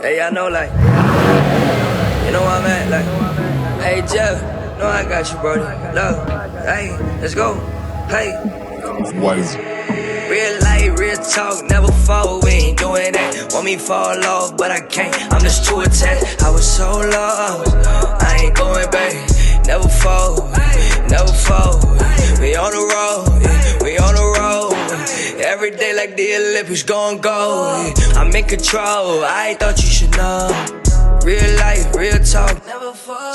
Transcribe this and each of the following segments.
Hey, I know, like, you know where I'm at, like, hey, Jeff, no, I got you, brody. Look, hey, let's go, hey. What is it? Real life, real talk, never fall, we ain't doing that. Want me fall off, but I can't, I'm just too attached. I was so lost, I ain't going back. Never fall, never fall. We on the road, yeah, we on the road. Every day like the Olympics gon' go. Yeah. I'm in control, I thought you should know. Real life, real talk, never fall.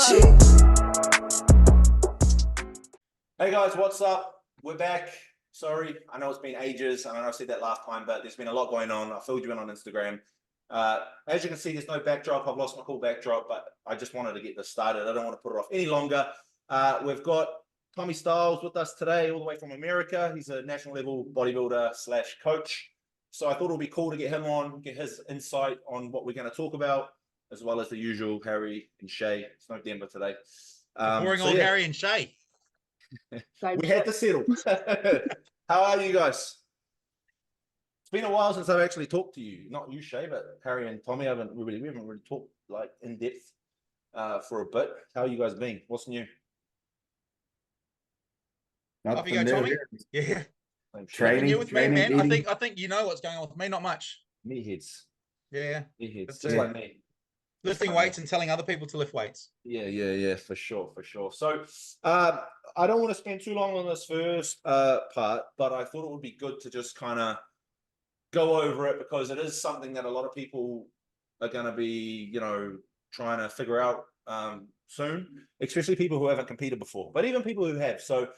Hey guys, what's up? We're back. Sorry, I know it's been ages, and I know I said that last time, but there's been a lot going on. I filled you in on Instagram. As you can see, there's no backdrop. I've lost my cool backdrop, but I just wanted to get this started. I don't want to put it off any longer. We've got Tommy Styles with us today, all the way from America. He's a national level bodybuilder / coach. So I thought it would be cool to get him on, get his insight on what we're going to talk about, as well as the usual Harry and Shea. It's no Denver today. Boring old Harry and Shea. We had to settle. How are you guys? It's been a while since I've actually talked to you. Not you, Shea, but Harry and Tommy. We haven't really talked like in depth for a bit. How are you guys been? What's new? Off you go, Tommy. Yeah. Training, you with me, man. I think you know what's going on with me. Not much. Meatheads. Yeah. Meatheads. Just like me. Lifting weights and telling other people to lift weights. Yeah, for sure. So I don't want to spend too long on this first part, but I thought it would be good to just kind of go over it, because it is something that a lot of people are going to be, trying to figure out soon, especially people who haven't competed before, but even people who have. So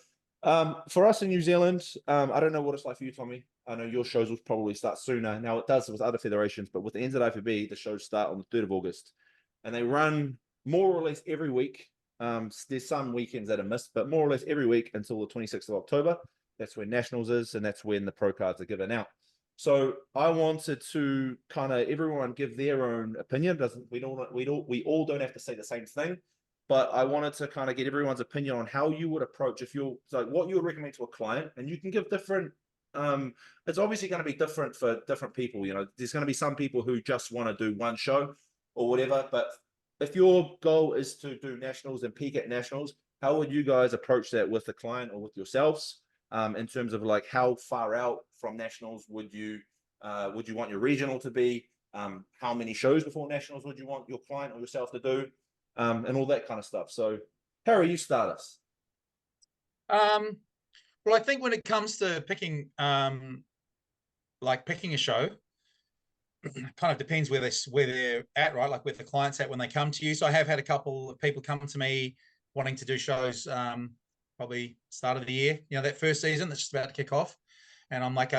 for us in New Zealand, I don't know what it's like for you, Tommy. I know your shows will probably start sooner. Now, it does with other federations, but with the NZIFB, the shows start on the 3rd of August, and they run more or less every week. There's some weekends that are missed, but more or less every week until the 26th of October. That's when Nationals is, and that's when the pro cards are given out. So I wanted to kind of everyone give their own opinion. We all don't have to say the same thing, but I wanted to kind of get everyone's opinion on how you would approach what you would recommend to a client, and you can give different. It's obviously going to be different for different people. There's going to be some people who just want to do one show or whatever, but if your goal is to do nationals and peak at nationals, how would you guys approach that with the client or with yourselves? In terms of like how far out from nationals would you want your regional to be? How many shows before nationals would you want your client or yourself to do? And all that kind of stuff. So Harry, you start us. Well, I think when it comes to picking picking a show, it kind of depends where they're at, right? Like where the client's at when they come to you. So I have had a couple of people come to me wanting to do shows probably start of the year, that first season that's just about to kick off. And I'm like,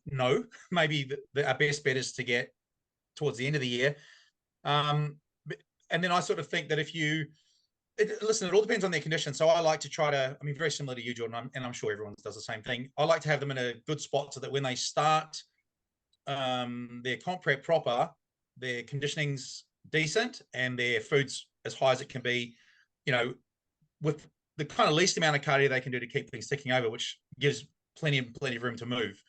no, maybe our best bet is to get towards the end of the year. And then I sort of think that listen, it all depends on their condition. So I like to try to, very similar to you, Jordan, and I'm sure everyone does the same thing. I like to have them in a good spot so that when they start their comp prep proper, their conditioning's decent and their food's as high as it can be, with the kind of least amount of cardio they can do to keep things ticking over, which gives plenty of room to move.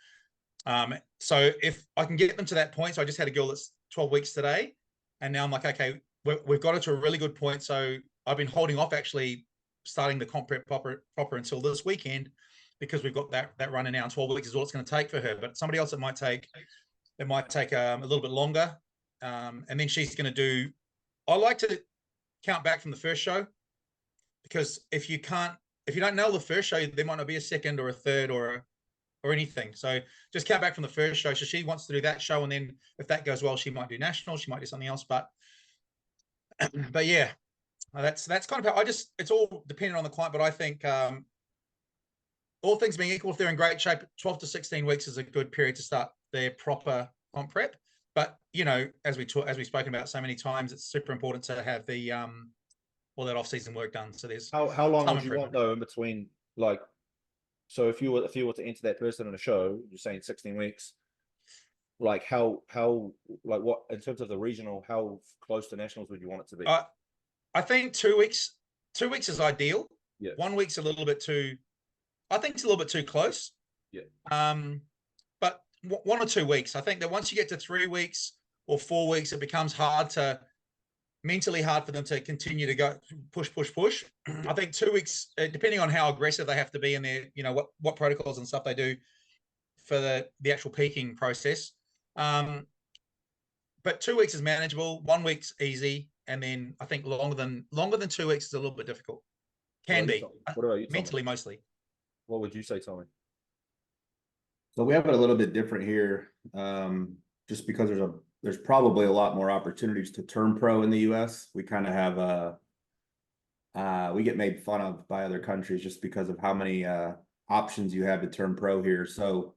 So if I can get them to that point, so I just had a girl that's 12 weeks today, and now I'm like, okay, we've got it to a really good point. So I've been holding off actually starting the comp prep proper until this weekend, because we've got that running now. 12 weeks is all it's going to take for her. But somebody else, it might take a little bit longer. And then she's going to do. I like to count back from the first show, because if you don't nail the first show, there might not be a second or a third or anything. So just count back from the first show. So she wants to do that show, and then if that goes well, she might do national. She might do something else. But yeah, that's kind of how it's all dependent on the client. But I think all things being equal, if they're in great shape, 12 to 16 weeks is a good period to start their proper comp prep. But as we've spoken about so many times, it's super important to have the all that off-season work done. So there's how long would you want though in between? Like, so if you were to enter that person in a show, you're saying 16 weeks. Like how like what in terms of the regional, how close to nationals would you want it to be? I think 2 weeks. 2 weeks is ideal. Yeah. 1 week's a little bit too. I think it's a little bit too close. Yeah. But 1 or 2 weeks. I think that once you get to 3 weeks, or 4 weeks, it becomes mentally hard for them to continue to go push. I think 2 weeks, depending on how aggressive they have to be in their, what protocols and stuff they do for the actual peaking process. But 2 weeks is manageable. 1 week's easy, and then I think longer than 2 weeks is a little bit difficult. Can be. What about you, Tommy? Mentally, mostly. What would you say, Tommy? So we have it a little bit different here, just because there's probably a lot more opportunities to turn pro in the US. We kind of have we get made fun of by other countries just because of how many options you have to turn pro here. So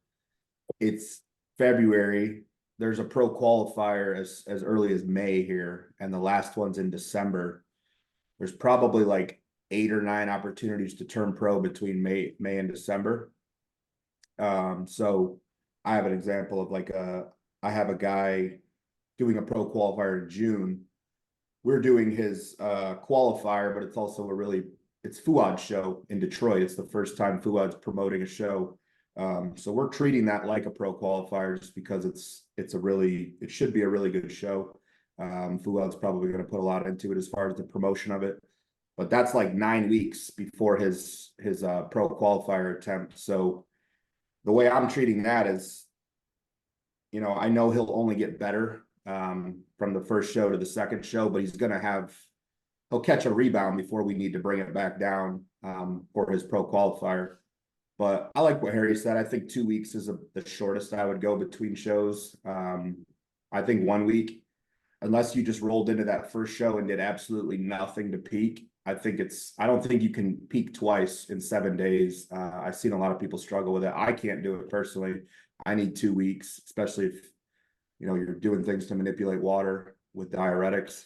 it's February. There's a pro qualifier as early as May here, and the last one's in December. There's probably like 8 or 9 opportunities to turn pro between May and December. So I have an example of like I have a guy doing a pro qualifier in June. We're doing his qualifier, but it's also it's Fuad's show in Detroit. It's the first time Fuad's promoting a show. So we're treating that like a pro qualifier just because it should be a really good show. Fuad's probably going to put a lot into it as far as the promotion of it, but that's like 9 weeks before his pro qualifier attempt. So the way I'm treating that is, I know he'll only get better from the first show to the second show, but he'll catch a rebound before we need to bring it back down for his pro qualifier. But I like what Harry said. I think 2 weeks is the shortest I would go between shows. I think 1 week, unless you just rolled into that first show and did absolutely nothing to peak, I don't think you can peak twice in 7 days. I've seen a lot of people struggle with it. I can't do it personally. I need 2 weeks, especially if, you're doing things to manipulate water with diuretics.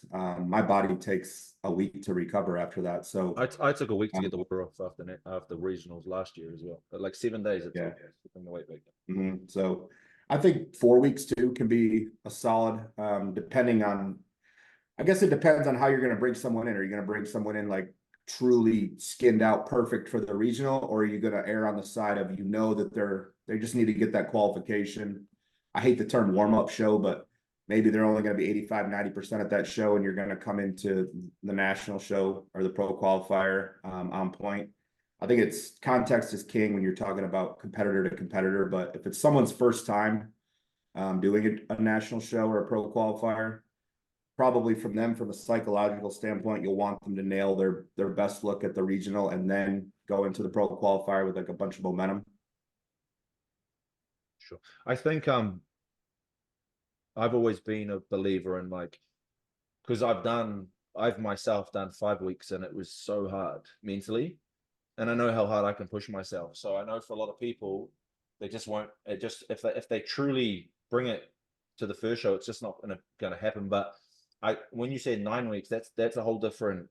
My body takes a week to recover after that. So I took a week to get the water off after regionals last year as well. But like 7 days, it's the weight back. So I think 4 weeks too can be a solid, I guess it depends on how you're going to bring someone in. Are you going to bring someone in like truly skinned out perfect for the regional, or are you going to err on the side of, that they just need to get that qualification? I hate the term warm-up show, but maybe they're only going to be 85-90% at that show, and you're going to come into the national show or the pro qualifier on point. I think context is king when you're talking about competitor to competitor, but if it's someone's first time doing a national show or a pro qualifier, probably from a psychological standpoint, you'll want them to nail their best look at the regional and then go into the pro qualifier with like a bunch of momentum. Sure. I think I've always been a believer in because I've myself done 5 weeks and it was so hard mentally, and I know how hard I can push myself. So I know for a lot of people, they just won't. If they truly bring it to the first show, it's just not gonna happen. But when you said 9 weeks, that's a whole different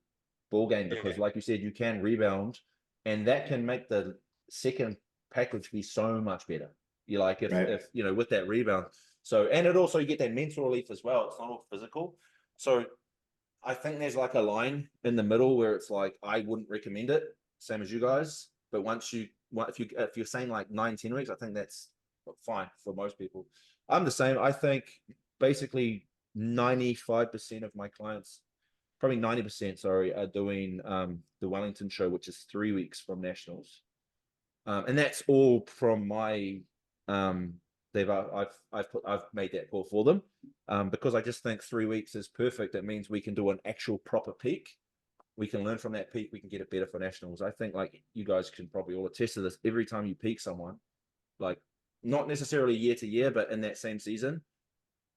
ball game, because like you said, you can rebound, and that can make the second package be so much better. You like if with that rebound. So, and it also, you get that mental relief as well. It's not all physical. So I think there's like a line in the middle where it's like, I wouldn't recommend it, same as you guys. But if you're saying like 9-10 weeks, I think that's fine for most people. I'm the same. I think basically 95% of my clients, probably 90%, sorry, are doing the Wellington show, which is 3 weeks from nationals. And that's all from my I've made that call for them because I just think 3 weeks is perfect. It means we can do an actual proper peak. We can learn from that peak. We can get it better for nationals. I think like you guys can probably all attest to this. Every time you peak someone, like not necessarily year to year, but in that same season,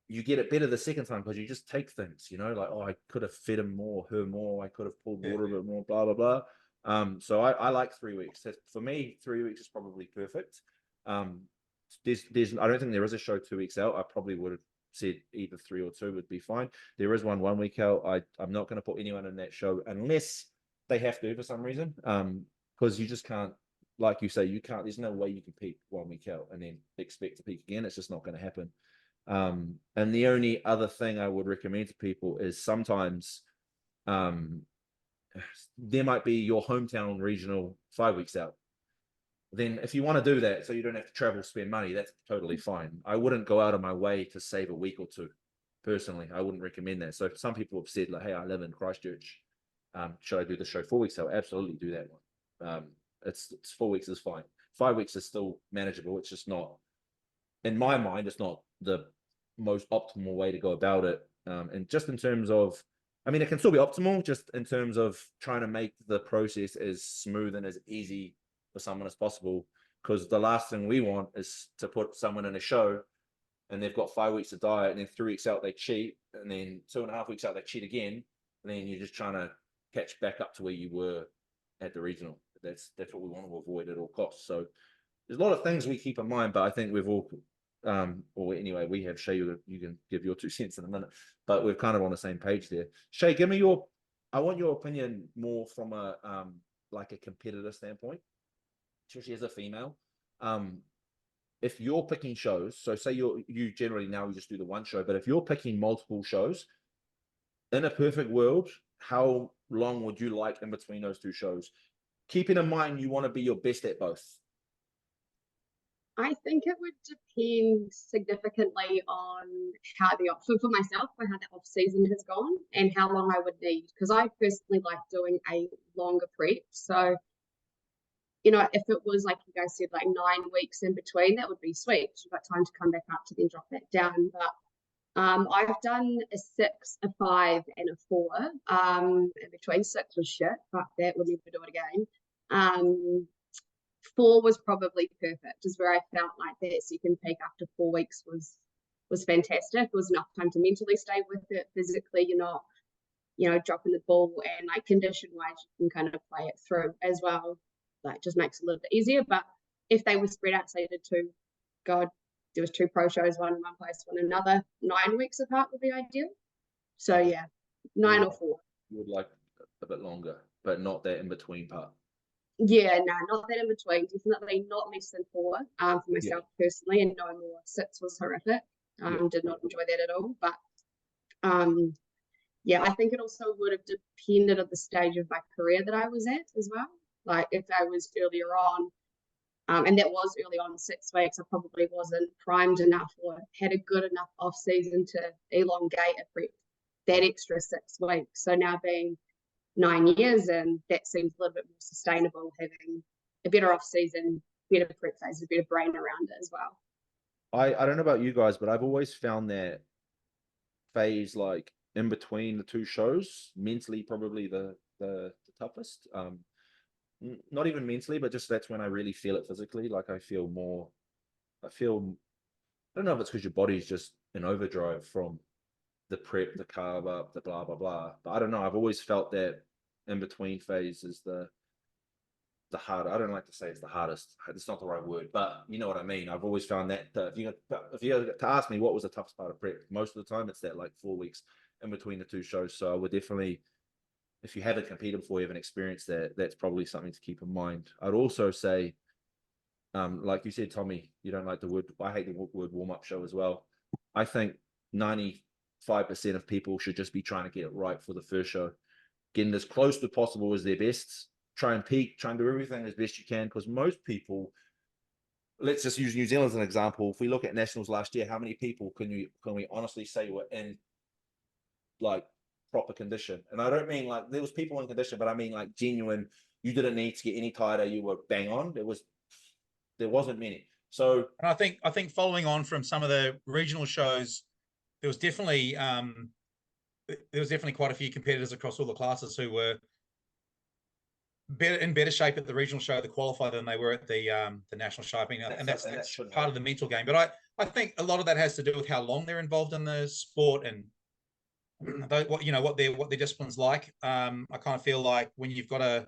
you get it better the second time because you just take things, like, oh, I could have fed him more, her more. I could have pulled water a bit more, blah, blah, blah. So I like 3 weeks. For me, 3 weeks is probably perfect. I don't think there is a show 2 weeks out. I probably would have said either 3 or 2 would be fine. There is 1 week out. I'm not going to put anyone in that show unless they have to for some reason. Because you just can't, like you say, there's no way you can peak 1 week out and then expect to peak again. It's just not going to happen. And the only other thing I would recommend to people is sometimes there might be your hometown regional 5 weeks out. Then if you want to do that so you don't have to travel, spend money, that's totally fine. I wouldn't go out of my way to save a week or two personally. I wouldn't recommend that. So some people have said like, hey, I live in Christchurch. Should I do the show 4 weeks? I'll absolutely do that one. It's 4 weeks is fine. 5 weeks is still manageable. It's just not, in my mind, it's not the most optimal way to go about it. And just in terms of, I mean, it can still be optimal, just in terms of trying to make the process as smooth and as easy for someone as possible. Because the last thing we want is to put someone in a show and they've got 5 weeks to diet, and then 3 weeks out they cheat, and then 2.5 weeks out they cheat again, and then you're just trying to catch back up to where you were at the regional. That's what we want to avoid at all costs. So there's a lot of things we keep in mind, but I think we've all, or anyway, we have Shea. You can give your 2 cents in a minute, but we're kind of on the same page there. Shea, give me I want your opinion more from a like a competitor standpoint, especially as a female. If you're picking shows, so say you generally now just do the one show, but if you're picking multiple shows, in a perfect world, how long would you like in between those 2 shows? Keeping in mind you want to be your best at both. I think it would depend significantly on how for myself, for how the off season has gone and how long I would need, because I personally like doing a longer prep. So, you know, if it was like you guys said, like 9 weeks in between, that would be sweet. You've got time to come back up to then drop that down. But I've done a 6, a 5, and a 4. In between. 6 was shit, but that would never do it again. 4 was probably perfect, is where I felt like that second peak after 4 weeks was fantastic. It was enough time to mentally stay with it. Physically, you're not, you know, dropping the ball, and like condition wise, you can kind of play it through as well. Like just makes it a little bit easier. But if they were spread out, say the 2, God, there was 2 pro shows, one in one place, one another, 9 weeks apart would be ideal. So yeah, 9 or 4. You would like a bit longer, but not that in between part. Yeah, no, not that in between. Definitely not less than 4 for myself personally, and no more. 6 was horrific. Did not enjoy that at all. But yeah, I think it also would have depended on the stage of my career that I was at as well. Like if I was earlier on, and that was early on, 6 weeks, I probably wasn't primed enough or had a good enough off season to elongate a prep that extra 6 weeks. So now being 9 years, and that seems a little bit more sustainable, having a better off season, better prep phase, a better brain around it as well. I don't know about you guys, but I've always found that phase, like in between the 2 shows, mentally probably the toughest. Not even mentally, but just that's when I really feel it physically. Like I don't know if it's because your body's just in overdrive from the prep, the carb up, the blah blah blah. But I don't know. I've always felt that in between phase is the hard. I don't like to say it's the hardest. It's not the right word, but you know what I mean. I've always found that if you to ask me what was the toughest part of prep, most of the time it's that like 4 weeks in between the 2 shows. So I would definitely, if you haven't competed before, you haven't experienced that, that's probably something to keep in mind. I'd also say, like you said, Tommy, you don't like the word. I hate the word warm-up show as well. I think 95% of people should just be trying to get it right for the first show, getting as close to possible as their best. Try and peak, try and do everything as best you can, because most people, let's just use New Zealand as an example. If we look at nationals last year, how many people can we honestly say were in like proper condition? And I don't mean like there was people in condition, but I mean like genuine. You didn't need to get any tighter. You were bang on. There wasn't many. So and I think following on from some of the regional shows, there was definitely quite a few competitors across all the classes who were in better shape at the regional show, the qualifier, than they were at the national show. And that's part of the mental game. But I think a lot of that has to do with how long they're involved in the sport and what their discipline's like. I kind of feel like when you've got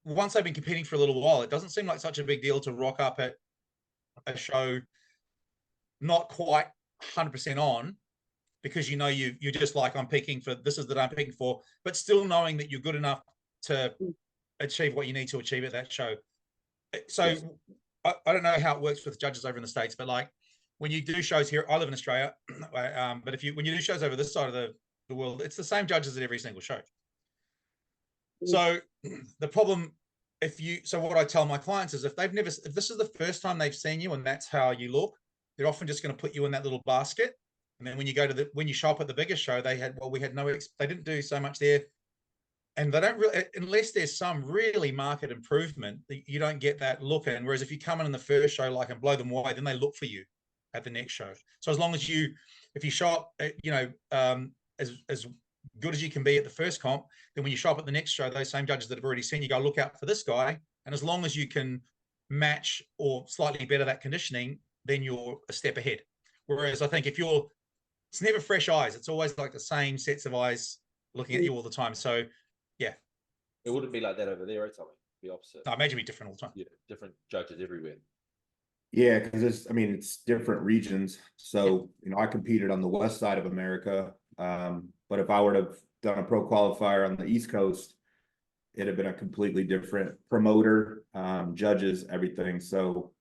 once they've been competing for a little while, it doesn't seem like such a big deal to rock up at a show not quite 100% on, because you're just like, I'm peaking for this is that I'm peaking for, but still knowing that you're good enough to achieve what you need to achieve at that show. So yes. I don't know how it works with judges over in the States, but like when you do shows here, I live in Australia, but when you do shows over this side of the world, it's the same judges at every single show. So the problem, what I tell my clients is if this is the first time they've seen you and that's how you look, they're often just going to put you in that little basket. And then when you go to when you show up at the bigger show, they didn't do so much there. And they don't really, unless there's some really market improvement, you don't get that look in. Whereas if you come in the first show, like, and blow them away, then they look for you at the next show. So as long as if you show up, as good as you can be at the first comp, then when you show up at the next show, those same judges that have already seen you go, look out for this guy. And as long as you can match or slightly better that conditioning, then you're a step ahead. Whereas I think it's never fresh eyes. It's always like the same sets of eyes looking at you all the time. So yeah. It wouldn't be like that over there, right, Tommy? The opposite. I imagine it'd be different all the time. Yeah, different judges everywhere. Yeah, because it's different regions. So, I competed on the west side of America. But if I would have done a pro qualifier on the East Coast, it'd have been a completely different promoter, judges, everything. So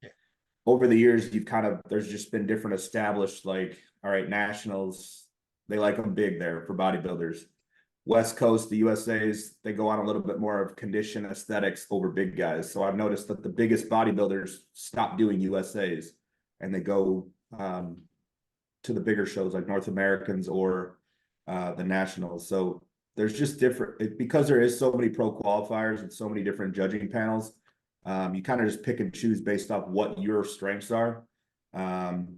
over the years, there's just been different established, like, all right, nationals, they like them big there for bodybuilders. West Coast, the USAs, they go on a little bit more of condition aesthetics over big guys. So I've noticed that the biggest bodybuilders stop doing USAs and they go to the bigger shows like North Americans or the nationals. So there's just because there is so many pro qualifiers and so many different judging panels. You kind of just pick and choose based off what your strengths are.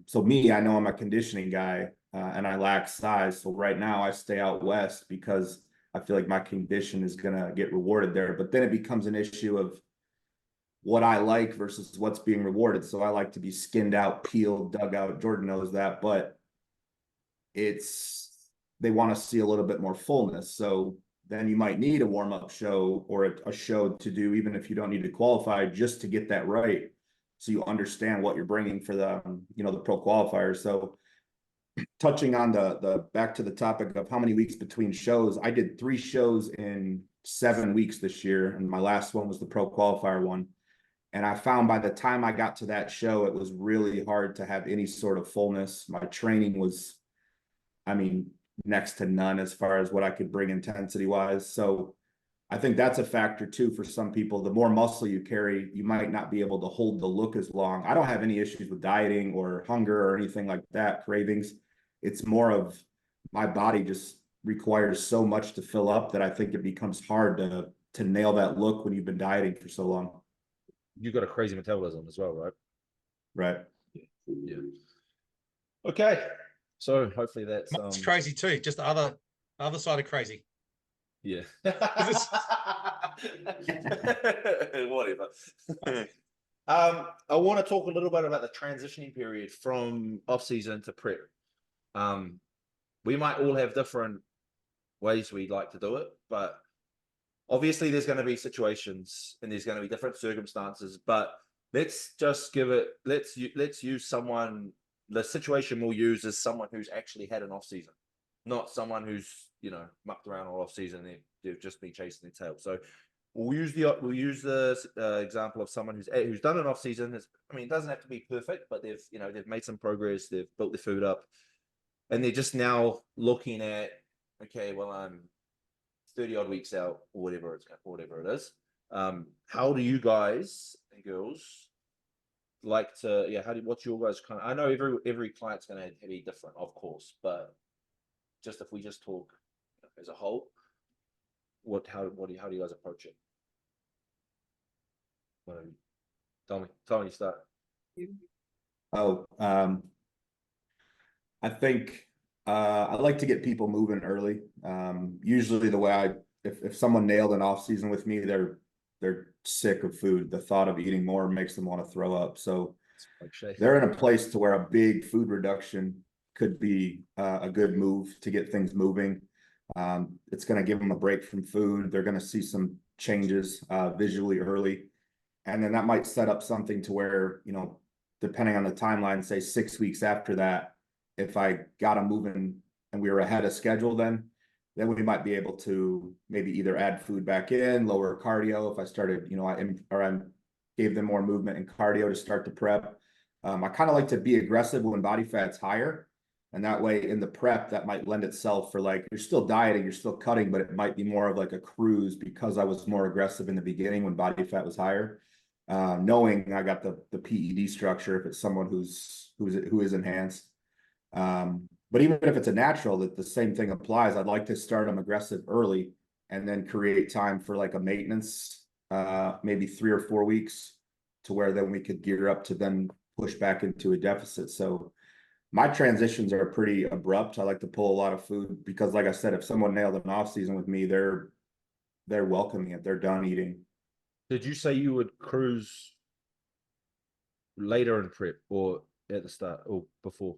So me, I know I'm a conditioning guy and I lack size. So right now I stay out west because I feel like my condition is going to get rewarded there. But then it becomes an issue of what I like versus what's being rewarded. So I like to be skinned out, peeled, dug out. Jordan knows that, but they want to see a little bit more fullness. So then you might need a warm-up show or a show to do, even if you don't need to qualify, just to get that right. So you understand what you're bringing for the pro qualifiers. So touching on the back to the topic of how many weeks between shows, I did 3 shows in 7 weeks this year. And my last one was the pro qualifier one. And I found by the time I got to that show, it was really hard to have any sort of fullness. My training was, next to none as far as what I could bring intensity wise. So I think that's a factor too for some people. The more muscle you carry, you might not be able to hold the look as long. I don't have any issues with dieting or hunger or anything like that, cravings. It's more of my body just requires so much to fill up that I think it becomes hard to nail that look when you've been dieting for so long. You got a crazy metabolism as well, right? Right. Yeah. Okay. So hopefully that's It's crazy too, just the other side of crazy. Yeah. Whatever. I want to talk a little bit about the transitioning period from off season to prep. We might all have different ways we like to do it, but obviously there's going to be situations and there's going to be different circumstances, but let's use someone. The situation we'll use is someone who's actually had an off season, not someone who's mucked around all off season. They've just been chasing their tail. So we'll use the example of someone who's done an off season. It doesn't have to be perfect, but they've made some progress. They've built their food up, and they're just now looking at, okay, well, I'm 30 odd weeks out or whatever it is. How do you guys and girls like to, what's your guys kind of, I know every client's going to be different, of course, but just if we just talk as a whole, how do you guys approach it? Tell me, start. I think I like to get people moving early. Usually the way if someone nailed an off season with me, they're sick of food. The thought of eating more makes them want to throw up. So Like Shea. they're in a place to where a big food reduction could be a good move to get things moving. It's going to give them a break from food. They're going to see some changes visually early. And then that might set up something to where, depending on the timeline, say 6 weeks after that, if I got them moving and we were ahead of schedule, then we might be able to maybe either add food back in, lower cardio. If I started, I gave them more movement and cardio to start the prep. I kind of like to be aggressive when body fat's higher. And that way in the prep, that might lend itself for like, you're still dieting, you're still cutting, but it might be more of like a cruise because I was more aggressive in the beginning when body fat was higher. knowing I got the PED structure if it's someone who is enhanced. But even if it's a natural, that the same thing applies. I'd like to start them aggressive early and then create time for like a maintenance, maybe 3 or 4 weeks, to where then we could gear up to then push back into a deficit. So my transitions are pretty abrupt. I like to pull a lot of food because, like I said, if someone nailed an off season with me, they're welcoming it. They're done eating. Did you say you would cruise later in prep or at the start or before?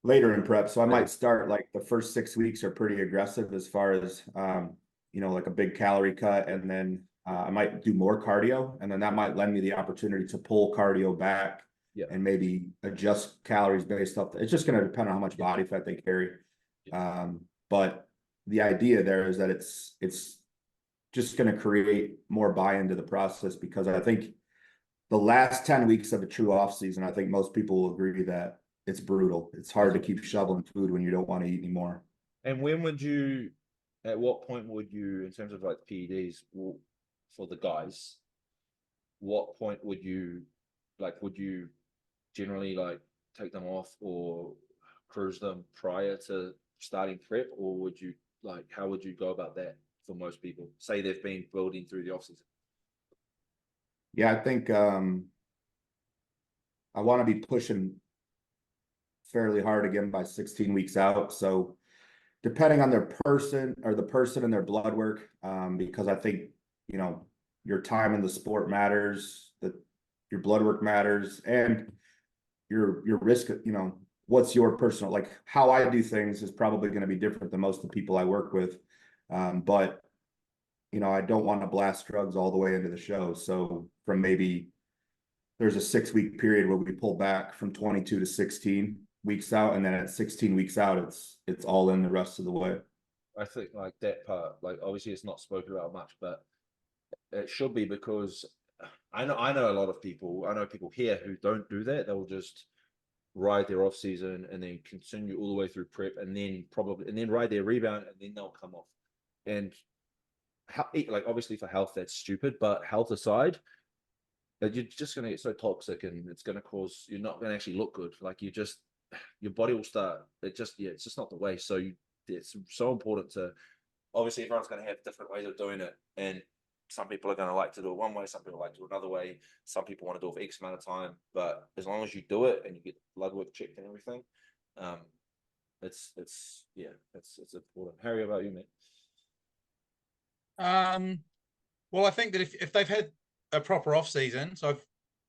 Later in prep. So I might start like the first 6 weeks are pretty aggressive as far as, like a big calorie cut. And then I might do more cardio, and then that might lend me the opportunity to pull cardio back and maybe adjust calories based off. It's just going to depend on how much body fat they carry. But the idea there is that it's just going to create more buy-in to the process, because I think the last 10 weeks of a true off season, I think most people will agree that it's brutal. It's hard to keep shoveling food when you don't want to eat anymore. And at what point would you, in terms of like PEDs for the guys, what point would you generally like take them off or cruise them prior to starting prep? Or would you how would you go about that for most people? Say they've been building through the off season. Yeah, I think I want to be pushing fairly hard again by 16 weeks out. So depending on their person and their blood work, because I think, your time in the sport matters, that your blood work matters, and your risk, what's your personal, like how I do things is probably going to be different than most of the people I work with. But I don't want to blast drugs all the way into the show. So from maybe there's a 6-week period where we pull back from 22 to 16 weeks out, and then at 16 weeks out, it's all in the rest of the way. I think like that part, like obviously it's not spoken about much, but it should be, because I know a lot of people. I know people here who don't do that. They'll just ride their off season and then continue all the way through prep, and then ride their rebound, and then they'll come off. And like obviously for health that's stupid, but health aside, you're just going to get so toxic, and it's going to cause, you're not going to actually look good. Like your body will start, it's just not the way. So it's so important to, obviously everyone's going to have different ways of doing it, and some people are going to like to do it one way, some people like to do it another way, some people want to do it for X amount of time. But as long as you do it and you get blood work checked and everything, it's important. Harry, about you, mate? Well, I think that if they've had a proper off season, so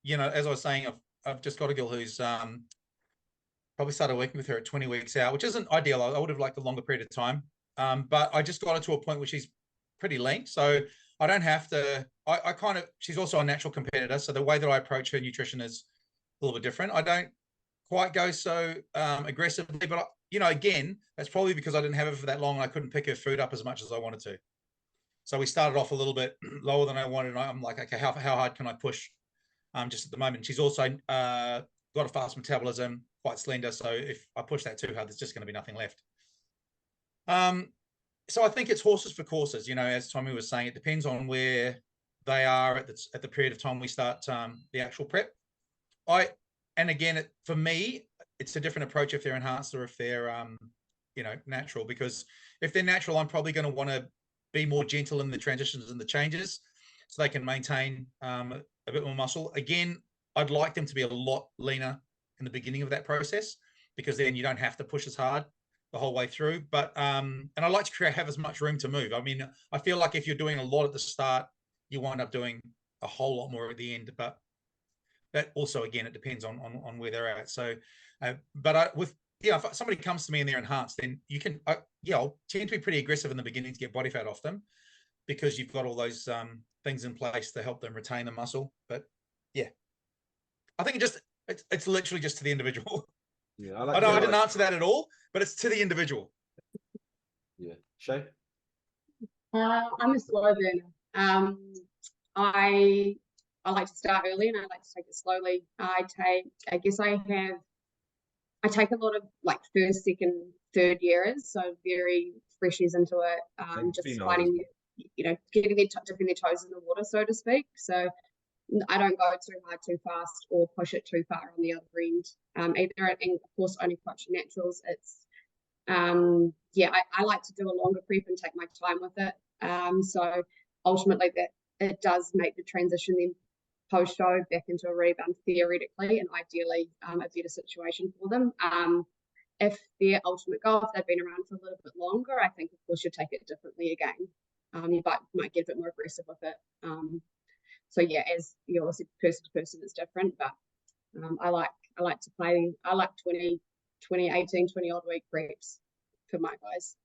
as I was saying, I've just got a girl who's probably started working with her at 20 weeks out, which isn't ideal. I would have liked a longer period of time, but I just got her to a point where she's pretty lean, so I don't have to. She's also a natural competitor, so the way that I approach her nutrition is a little bit different. I don't quite go so aggressively, but again, that's probably because I didn't have her for that long and I couldn't pick her food up as much as I wanted to. So we started off a little bit lower than I wanted. And I'm like, okay, how hard can I push? Just at the moment, she's also got a fast metabolism, quite slender. So if I push that too hard, there's just going to be nothing left. So I think it's horses for courses. As Tommy was saying, it depends on where they are at the period of time we start the actual prep. And again, for me, it's a different approach if they're enhanced or if they're natural. Because if they're natural, I'm probably going to want to be more gentle in the transitions and the changes, so they can maintain a bit more muscle. Again, I'd like them to be a lot leaner in the beginning of that process, because then you don't have to push as hard the whole way through. But and I like to have as much room to move. I mean, I feel like if you're doing a lot at the start, you wind up doing a whole lot more at the end. But that also, again, it depends on where they're at. So, if somebody comes to me and they're enhanced, then you can, I'll tend to be pretty aggressive in the beginning to get body fat off them, because you've got all those things in place to help them retain the muscle. But yeah, I think it's literally just to the individual. Yeah, I know I didn't answer that at all, but it's to the individual. Yeah, Shea? I'm a slow burner. I like to start early and I like to take it slowly. I take a lot of like first, second, third years, so very freshies into it. Just finding, getting dipping their toes in the water, so to speak. So I don't go too hard too fast or push it too far on the other end. Either, and of course only coaching naturals, it's yeah, I like to do a longer prep and take my time with it. So ultimately that it does make the transition then post show back into a rebound theoretically and ideally a better situation for them. If their ultimate goal, if they've been around for a little bit longer, I think of course you'll take it differently again. You might get a bit more aggressive with it. So yeah, as you also said, person to person is different, but I like to play. I like 20, 18, 20 odd week preps for my guys.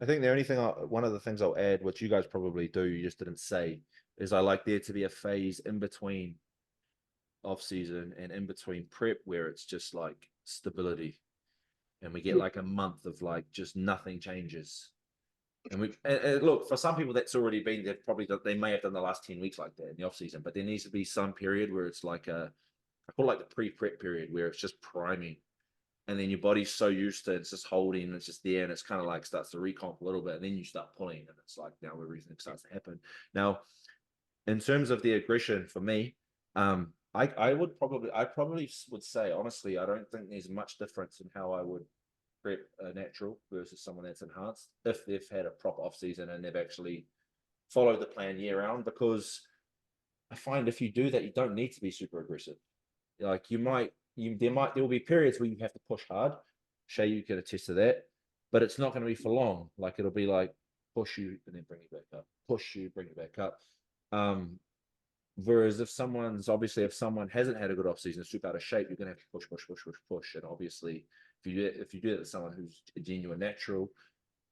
I think the only thing, one of the things I'll add, which you guys probably do, you just didn't say, is I like there to be a phase in between off season and in between prep where it's just like stability, and we get like a month of like just nothing changes. And look, for some people that's already been, they may have done the last 10 weeks like that in the off season, but there needs to be some period where it's like I call it like the pre-prep period where it's just priming, and then your body's so used to it's just holding, it's just there, and it's kind of like starts to recomp a little bit, and then you start pulling, and it's like now everything starts to happen. Now, in terms of the aggression for me, I probably would say honestly, I don't think there's much difference in how I would prep a natural versus someone that's enhanced if they've had a proper off season and they've actually followed the plan year round. Because I find if you do that, you don't need to be super aggressive. Like there will be periods where you have to push hard. Shea, you can attest to that, but it's not going to be for long. Like it'll be like push you and then bring you back up, push you, bring you back up. Whereas if someone hasn't had a good off season, super out of shape, you're gonna have to push. And obviously, if you do it to someone who's a genuine natural,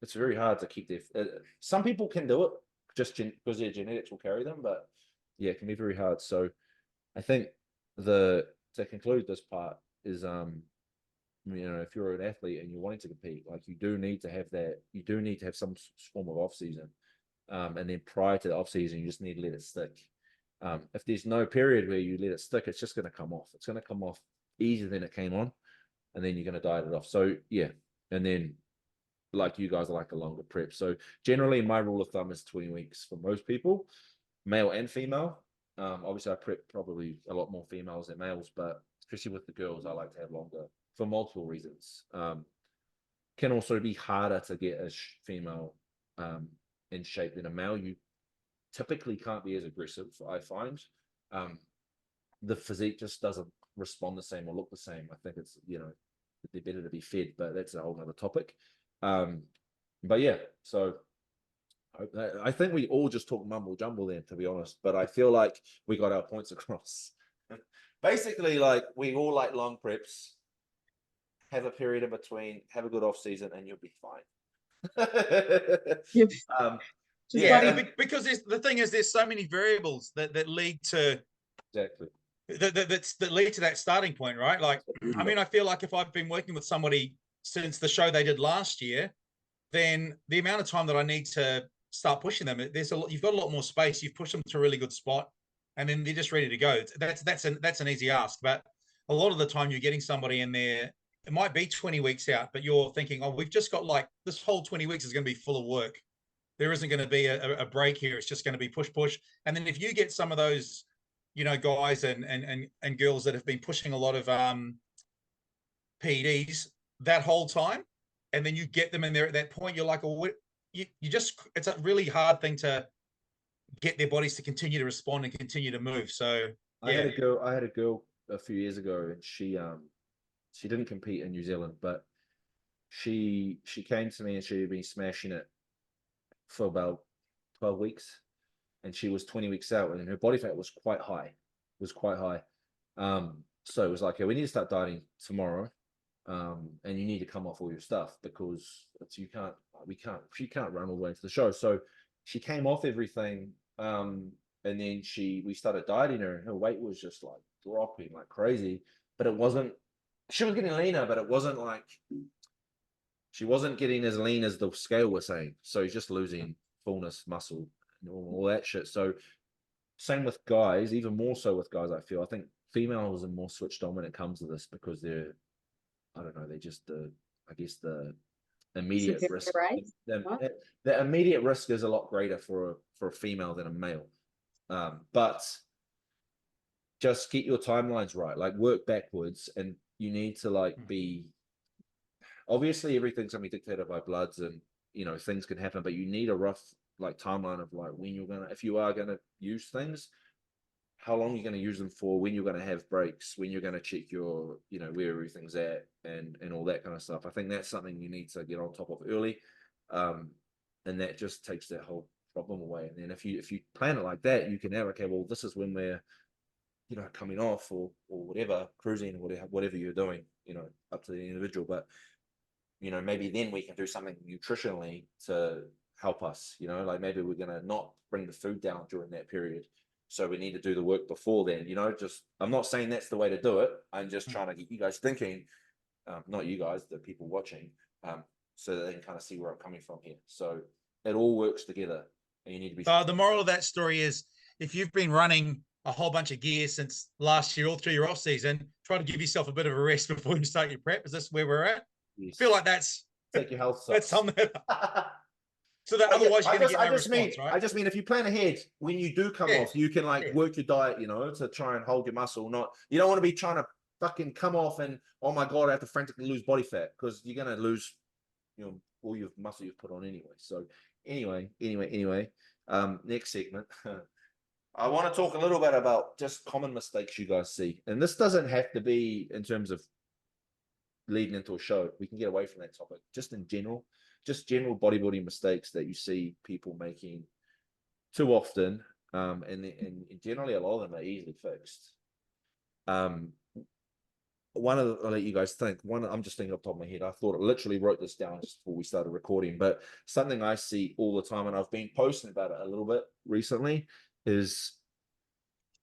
it's very hard to keep their. Some people can do it just because their genetics will carry them, but yeah, it can be very hard. So I think to conclude this part is if you're an athlete and you're wanting to compete, like you do need to have that. You do need to have some form of off season, and then prior to the off season, you just need to let it stick. If there's no period where you let it stick, it's just going to come off. It's going to come off easier than it came on, and then you're going to diet it off. So yeah, and then like you guys are like a longer prep. So generally, my rule of thumb is 20 weeks for most people, male and female. Obviously, I prep probably a lot more females than males, but especially with the girls, I like to have longer for multiple reasons. Can also be harder to get a female in shape than a male. You typically can't be as aggressive, I find. The physique just doesn't respond the same or look the same. I think it's, they're better to be fed, but that's a whole nother topic. But yeah, so I think we all just talk mumble jumble then, to be honest, but I feel like we got our points across. Basically, like we all like long preps, have a period in between, have a good off season, and you'll be fine. Because the thing is, there's so many variables that lead to exactly that lead to that starting point, right? Like, I mean, I feel like if I've been working with somebody since the show they did last year, then the amount of time that I need to start pushing them, you've got a lot more space. You've pushed them to a really good spot, and then they're just ready to go. That's an easy ask, but a lot of the time you're getting somebody in there. It might be 20 weeks out, but you're thinking, oh, we've just got like this whole 20 weeks is going to be full of work. There isn't going to be a break here. It's just going to be push. And then if you get some of those, guys and girls that have been pushing a lot of PEDs that whole time, and then you get them in there at that point, you're like, oh, it's a really hard thing to get their bodies to continue to respond and continue to move. So yeah. I had a girl a few years ago, and she didn't compete in New Zealand, but she came to me and she had been smashing it for about 12 weeks, and she was 20 weeks out, and her body fat was quite high. So it was like, hey, we need to start dieting tomorrow, and you need to come off all your stuff because she can't run all the way into the show. So she came off everything, and then we started dieting her, and her weight was just like dropping like crazy. But she was getting leaner, but it wasn't like she wasn't getting as lean as the scale was saying. So he's just losing fullness, muscle, and all that shit. So same with guys, even more so with guys, I feel. I think females are more switched on when it comes to this because they're just the immediate risk. The immediate risk is a lot greater for a female than a male. But just get your timelines right, like work backwards, and you need to like be, obviously everything's gonna be dictated by bloods, and you know things can happen, but you need a rough like timeline of like when you're gonna, if you are gonna use things, how long you're going to use them for, when you're going to have breaks, when you're going to check your, you know, where everything's at, and all that kind of stuff. I think that's something you need to get on top of early, and that just takes that whole problem away. And then if you plan it like that, you can have, okay, well, this is when we're, you know, coming off or whatever, cruising or whatever you're doing, you know, up to the individual. But you know, maybe then we can do something nutritionally to help us. You know, like maybe we're going to not bring the food down during that period, so we need to do the work before then, you know. Just, I'm not saying that's the way to do it. I'm just trying to get you guys thinking, not you guys, the people watching, so that they can kind of see where I'm coming from here. So it all works together, and you need to be. The moral of that story is, if you've been running a whole bunch of gear since last year, all through your off season, try to give yourself a bit of a rest before you start your prep. Is this where we're at? Yes. I feel like that's take your health. That's something. So that otherwise you're going to get no response, right? I just mean if you plan ahead, when you do come off, you can like work your diet, you know, to try and hold your muscle. Not, you don't want to be trying to fucking come off and, oh my God, I have to frantically lose body fat, because you're going to lose, you know, all your muscle you've put on anyway. So anyway, next segment. I want to talk a little bit about just common mistakes you guys see. And this doesn't have to be in terms of leading into a show. We can get away from that topic. Just in general, just general bodybuilding mistakes that you see people making too often, and generally a lot of them are easily fixed. One of the, I'll let you guys think. One, I'm just thinking off the top of my head. I thought I literally wrote this down just before we started recording, but something I see all the time, and I've been posting about it a little bit recently, is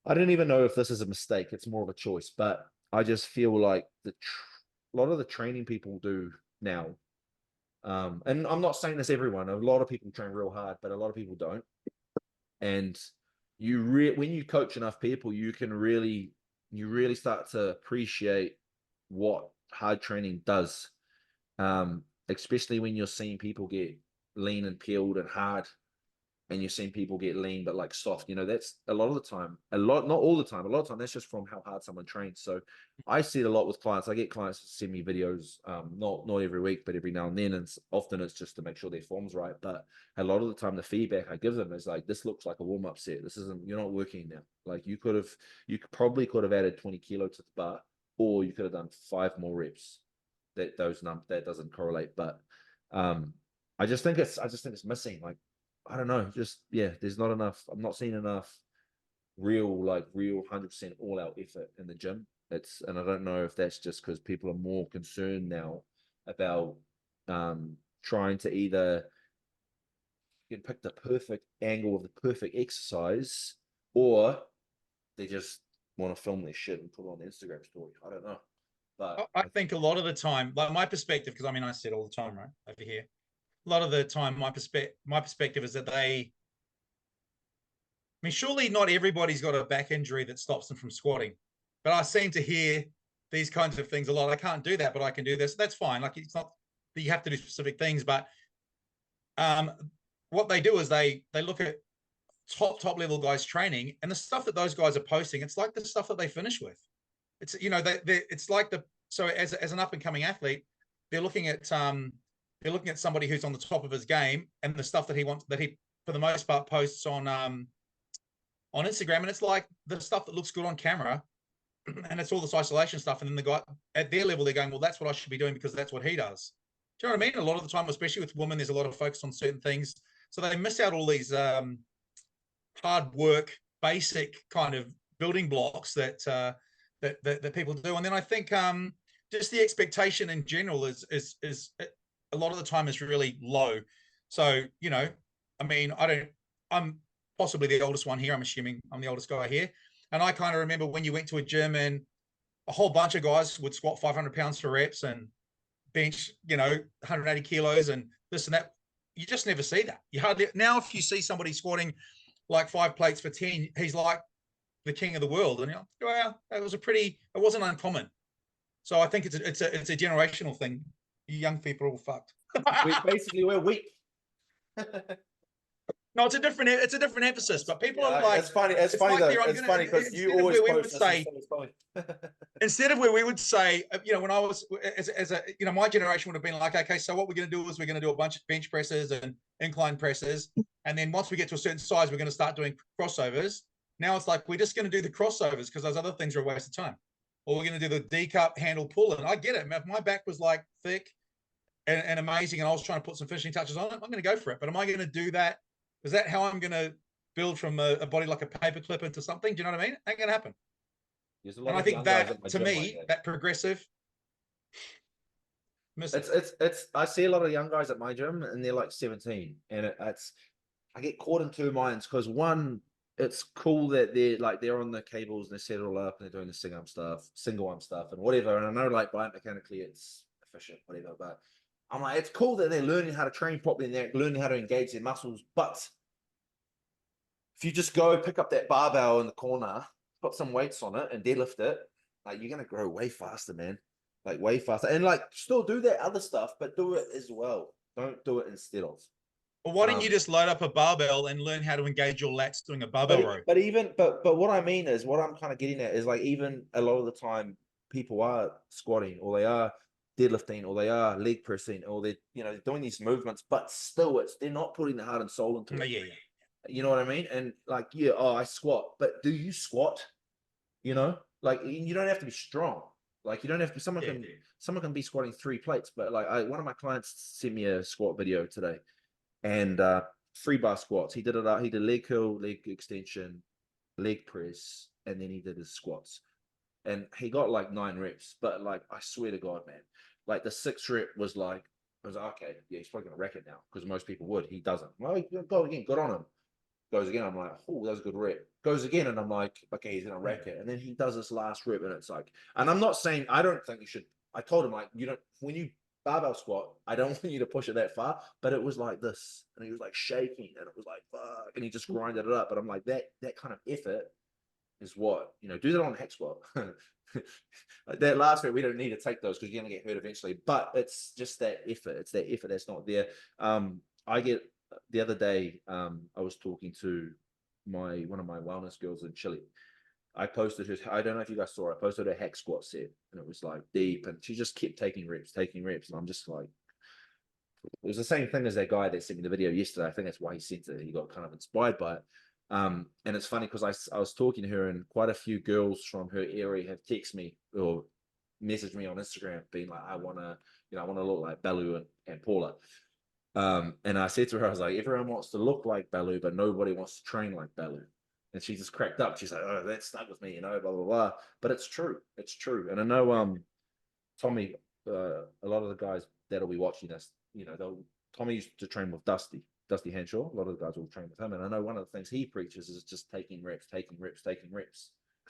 I don't even know if this is a mistake. It's more of a choice, but I just feel like a lot of the training people do now. And I'm not saying this everyone, a lot of people train real hard, but a lot of people don't. And when you coach enough people, you really start to appreciate what hard training does. Especially when you're seeing people get lean and peeled and hard, and you're seeing people get lean but like soft, you know, that's a lot of the time, not all the time, a lot of time that's just from how hard someone trains. So I see it a lot with clients. I get clients to send me videos, not every week, but every now and then, and often it's just to make sure their form's right. But a lot of the time the feedback I give them is like, this looks like a warm-up set, this isn't, you're not working now. Like you probably could have added 20 kilo to the bar, or you could have done 5 more reps. That doesn't correlate. But I just think it's missing. Like, I don't know, just, yeah, there's not enough. I'm not seeing enough real 100% all out effort in the gym. And I don't know if that's just because people are more concerned now about trying to either pick the perfect angle of the perfect exercise, or they just want to film their shit and put it on the Instagram story. I don't know. But I think a lot of the time, like my perspective, because I mean, I sit all the time, right, over here. A lot of the time, my perspective is that I mean, surely not everybody's got a back injury that stops them from squatting, but I seem to hear these kinds of things a lot. I can't do that, but I can do this. That's fine. Like, it's not that you have to do specific things, but what they do is they look at top level guys training, and the stuff that those guys are posting, it's like the stuff that they finish with. It's, you know, it's like so as an up and coming athlete, they're looking at somebody who's on the top of his game, and the stuff that he for the most part posts on Instagram, and it's like the stuff that looks good on camera, and it's all this isolation stuff. And then the guy at their level, they're going, well, that's what I should be doing because that's what he does. Do you know what I mean? A lot of the time, especially with women, there's a lot of focus on certain things, so they miss out all these hard work, basic kind of building blocks that people do. And then I think just the expectation in general is a lot of the time is really low. So, you know, I mean, I'm possibly the oldest one here. I'm assuming I'm the oldest guy here. And I kind of remember when you went to a gym and a whole bunch of guys would squat 500 pounds for reps and bench, you know, 180 kilos and this and that. You just never see that. You hardly, now if you see somebody squatting like 5 plates for 10, he's like the king of the world. And you're like, well, it wasn't uncommon. So I think it's a generational thing. You young people are all fucked. we're weak. No, it's a different emphasis, but people are like, it's funny. It's funny like though. they're It's gonna- funny because you instead of always where we post would this, say- and it's funny. instead of where we would say, when I was as a, my generation would have been like, okay, so what we're going to do is we're going to do a bunch of bench presses and incline presses, and then once we get to a certain size, we're going to start doing crossovers. Now it's like we're just going to do the crossovers because those other things are a waste of time, or we're going to do the D cup handle pull. And I get it. If my back was like thick and amazing, and I was trying to put some finishing touches on it, I'm going to go for it. But am I going to do that? Is that how I'm going to build from a body like a paper clip into something? Do you know what I mean? Ain't going to happen. And I think that, to me, that progressive. It's. I see a lot of young guys at my gym, and they're like 17, and it's. I get caught in two minds because one, it's cool that they're on the cables and they set it all up and they're doing the single arm stuff, and whatever. And I know like biomechanically it's efficient, whatever. But I'm like, it's cool that they're learning how to train properly and they're learning how to engage their muscles. But if you just go pick up that barbell in the corner, put some weights on it and deadlift it, like you're gonna grow way faster, man. Like way faster. And like still do that other stuff, but do it as well. Don't do it instead of. Well, why don't you just load up a barbell and learn how to engage your lats doing a barbell row? But what I mean is, what I'm kind of getting at is like, even a lot of the time people are squatting or they are deadlifting or they are leg pressing or they're doing these movements, but still they're not putting the heart and soul into it. Yeah. You know what I mean? And like, I squat, but do you squat? Like you don't have to be strong. Like you don't have to. Someone can be squatting 3 plates, but like one of my clients sent me a squat video today, and 3 bar squats. He did it out. He did leg curl, leg extension, leg press, and then he did his squats, and he got like 9 reps. But like, I swear to God, man, like the 6th rep was like, I was like, okay, yeah, he's probably gonna wreck it now because most people would. He doesn't. Well, go again, good on him. Goes again, I'm like, oh, that was a good rep. Goes again, and I'm like, okay, he's gonna wreck it. And then he does this last rep, and it's like, and I'm not saying I don't think you should. I told him like, when you barbell squat, I don't want you to push it that far, but it was like this, and he was like shaking, and it was like fuck, and he just grinded it up. But I'm like, that kind of effort is what do that on a hex squat. Like that last rep, we don't need to take those because you're gonna get hurt eventually. But it's just that effort. It's that effort that's not there. I get. The other day, I was talking to one of my wellness girls in Chile. I posted her. I don't know if you guys saw. I posted her hack squat set, and it was like deep, and she just kept taking reps, and I'm just like, it was the same thing as that guy that sent me the video yesterday. I think that's why he sent it. He got kind of inspired by it. And it's funny because I was talking to her, and quite a few girls from her area have texted me or messaged me on Instagram, being like, I want to look like Bellu and Paula. And I said to her, I was like, everyone wants to look like Bellu, but nobody wants to train like Bellu. And she just cracked up. She's like, oh, that stuck with me, blah, blah, blah. But it's true. It's true. And I know, Tommy, a lot of the guys that'll be watching this, Tommy used to train with Dusty Henshaw. A lot of the guys will train with him. And I know one of the things he preaches is just taking reps. Because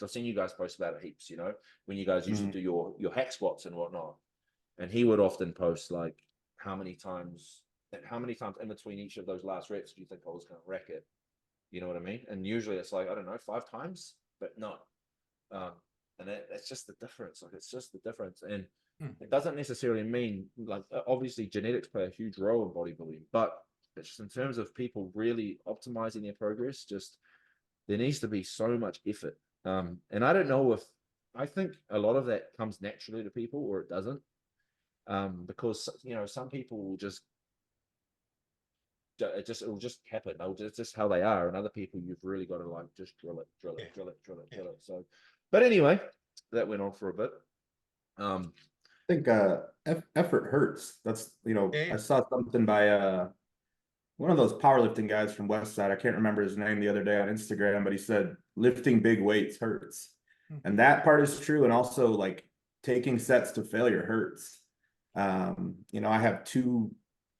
I've seen you guys post about it heaps, when you guys used to do your hack squats and whatnot. And he would often post like, how many times in between each of those last reps do you think I was going to wreck it? You know what I mean? And usually it's like, I don't know, 5 times, but not. And it's just the difference. Like, it's just the difference. And it doesn't necessarily mean, like, obviously genetics play a huge role in bodybuilding, but it's just in terms of people really optimizing their progress, just there needs to be so much effort. And I don't know I think a lot of that comes naturally to people or it doesn't. Because, some people will it'll just happen. It's just how they are. And other people, you've really got to like just drill it. So, but anyway, that went on for a bit. I think effort hurts. That's I saw something by one of those powerlifting guys from West Side. I can't remember his name the other day on Instagram, but he said lifting big weights hurts, and that part is true. And also like taking sets to failure hurts. I have two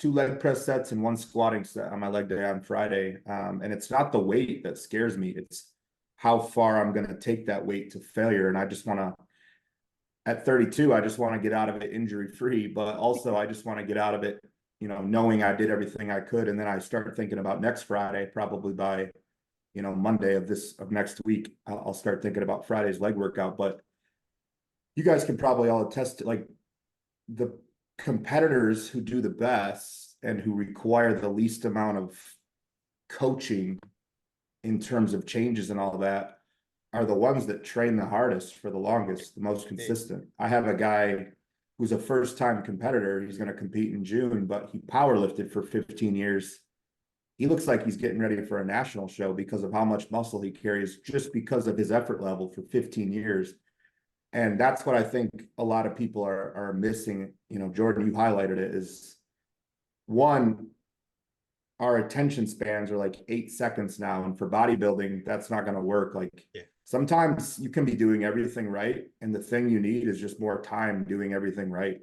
leg press sets and 1 squatting set on my leg day on Friday. And it's not the weight that scares me. It's how far I'm going to take that weight to failure. And I just want to, at 32, I just want to get out of it injury free, but also I just want to get out of it, knowing I did everything I could. And then I start thinking about next Friday, probably by, Monday of next week, I'll start thinking about Friday's leg workout. But you guys can probably all attest to like the competitors who do the best and who require the least amount of coaching in terms of changes and all that are the ones that train the hardest for the longest, the most consistent. I have a guy who's a first-time competitor. He's going to compete in June, but he powerlifted for 15 years. He looks like he's getting ready for a national show because of how much muscle he carries, just because of his effort level for 15 years. And that's what I think a lot of people are missing. You know, Jordan, you highlighted it, is one, our attention spans are like 8 seconds now. And for bodybuilding, that's not going to work. Like, sometimes you can be doing everything right, and the thing you need is just more time doing everything right.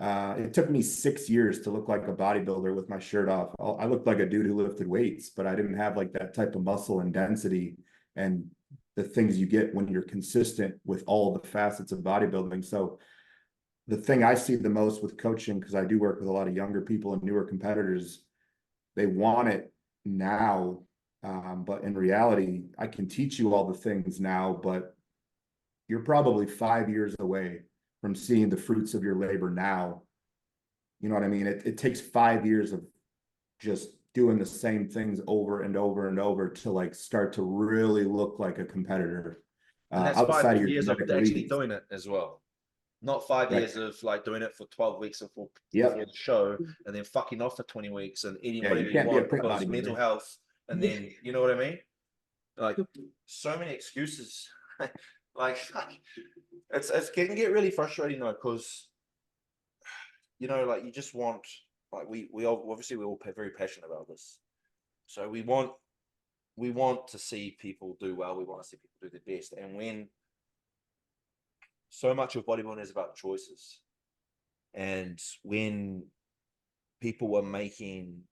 It took me 6 years to look like a bodybuilder with my shirt off. I looked like a dude who lifted weights, but I didn't have like that type of muscle and density and the things you get when you're consistent with all the facets of bodybuilding. So the thing I see the most with coaching, because I do work with a lot of younger people and newer competitors, they want it now. But in reality, I can teach you all the things now, but you're probably 5 years away from seeing the fruits of your labor now. You know what I mean? It takes 5 years of just doing the same things over and over and over to like start to really look like a competitor. And that's Outside 5 of your years of genetic actually reasons. doing it as well. Not 5 Right. years of like doing it for 12 weeks before Yep. the show, and then fucking off for 20 weeks and eating Yeah, whatever you you can't be a want prep because bodybuilder. mental health. And then, you know what I mean? Like, so many excuses. like it can get really frustrating though, because, you know, like you just want, like we all, obviously we're all very passionate about this. So we want to see people do well. We want to see people do their best. And when so much of bodybuilding is about choices, and when people are making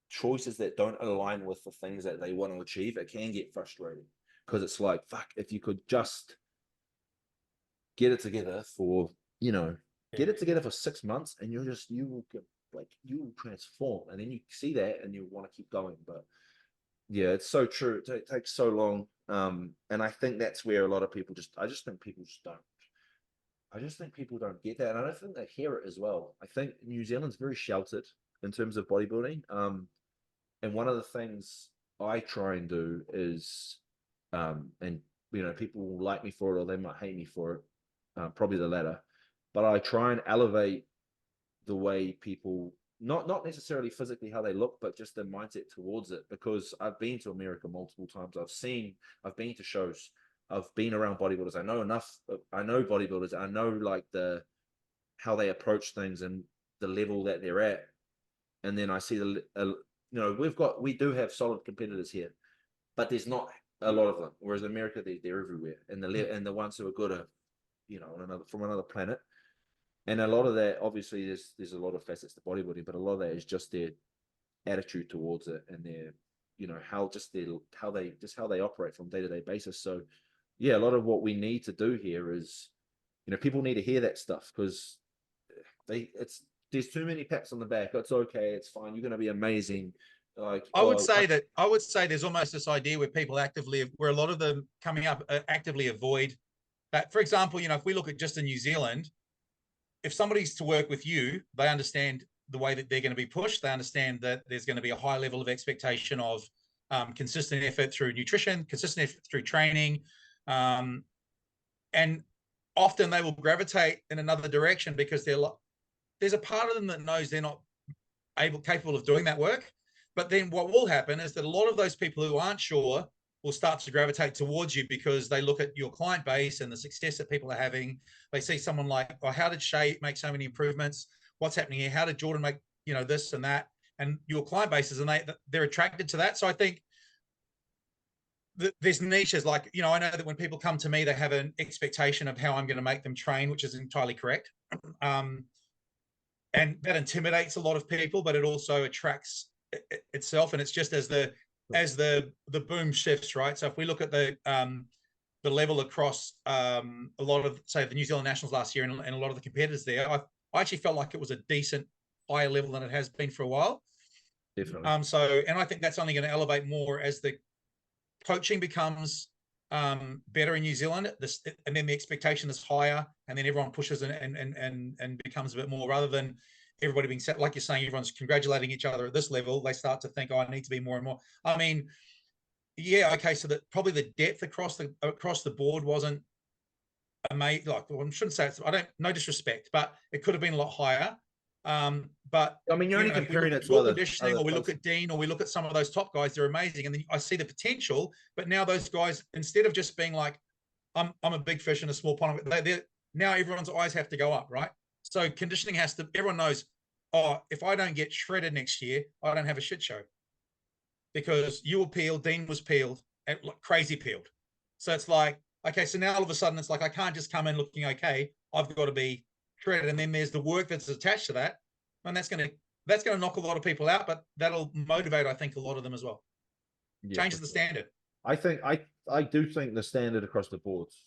choices that don't align with the things that they want to achieve, it can get frustrating, because it's like, fuck, if you could just get it together for, you know, get it together for 6 months, and you will get, like, you will transform, and then you see that and you want to keep going. But yeah, it's so true. It takes so long. And I think that's where a lot of people I just think people don't get that. And I don't think they hear it as well. I think New Zealand's very sheltered in terms of bodybuilding. And one of the things I try and do is, and you know, people will like me for it or they might hate me for it, probably the latter. But I try and elevate the way people, not necessarily physically how they look, but just their mindset towards it. Because I've been to America multiple times. I've been to shows. I've been around bodybuilders. I know enough. I know bodybuilders. I know like how they approach things and the level that they're at. And then I see you know, we do have solid competitors here, but there's not a lot of them. Whereas in America, they're everywhere, and the ones who are good are, you know, from another planet. And a lot of that, obviously, there's a lot of facets to bodybuilding, but a lot of that is just their attitude towards it, and their, you know, how they operate from day-to-day basis. So yeah, a lot of what we need to do here is, you know, people need to hear that stuff, because there's too many pats on the back. It's okay, it's fine, you're going to be amazing. Like, I would say there's almost this idea where where a lot of them coming up actively avoid that. For example, you know, if we look at just in New Zealand, if somebody's to work with you, they understand the way that they're going to be pushed. They understand that there's going to be a high level of expectation of consistent effort through nutrition, consistent effort through training. And often they will gravitate in another direction because there's a part of them that knows they're not capable of doing that work. But then what will happen is that a lot of those people who aren't sure will start to gravitate towards you, because they look at your client base and the success that people are having. They see someone like, oh, how did Shea make so many improvements? What's happening here? How did Jordan make, you know, this and that? And your client bases, and they're attracted to that. So I think there's niches, like, you know, I know that when people come to me, they have an expectation of how I'm going to make them train, which is entirely correct. And that intimidates a lot of people, but it also attracts itself. And it's just as the boom shifts, right? So if we look at the level across a lot of, say, the New Zealand Nationals last year, and a lot of the competitors there, I actually felt like it was a decent higher level than it has been for a while. Definitely. And I think that's only going to elevate more as the coaching becomes better in New Zealand, and then the expectation is higher, and then everyone pushes and becomes a bit more, rather than everybody being set, like you're saying, everyone's congratulating each other at this level, they start to think, oh, I need to be more and more. I mean, yeah, okay, so that probably the depth across the board wasn't amazing. Like, well, I shouldn't say it's, I don't, no disrespect, but it could have been a lot higher. But I mean, you're only if we look comparing at it to your other conditioning, or we look places. at Dean, or we look at some of those top guys, they're amazing. And then I see the potential, but now those guys, instead of just being like, I'm a big fish in a small pond, they're now everyone's eyes have to go up, right? So conditioning has to, everyone knows, oh, if I don't get shredded next year, I don't have a shit show. Because you were peeled, Dean was peeled, and like crazy peeled. So it's like, okay, so now all of a sudden it's like, I can't just come in looking okay. I've got to be shredded. And then there's the work that's attached to that. And that's going to knock a lot of people out, but that'll motivate, I think, a lot of them as well. Yeah, Changes the standard. I think I do think the standard across the board's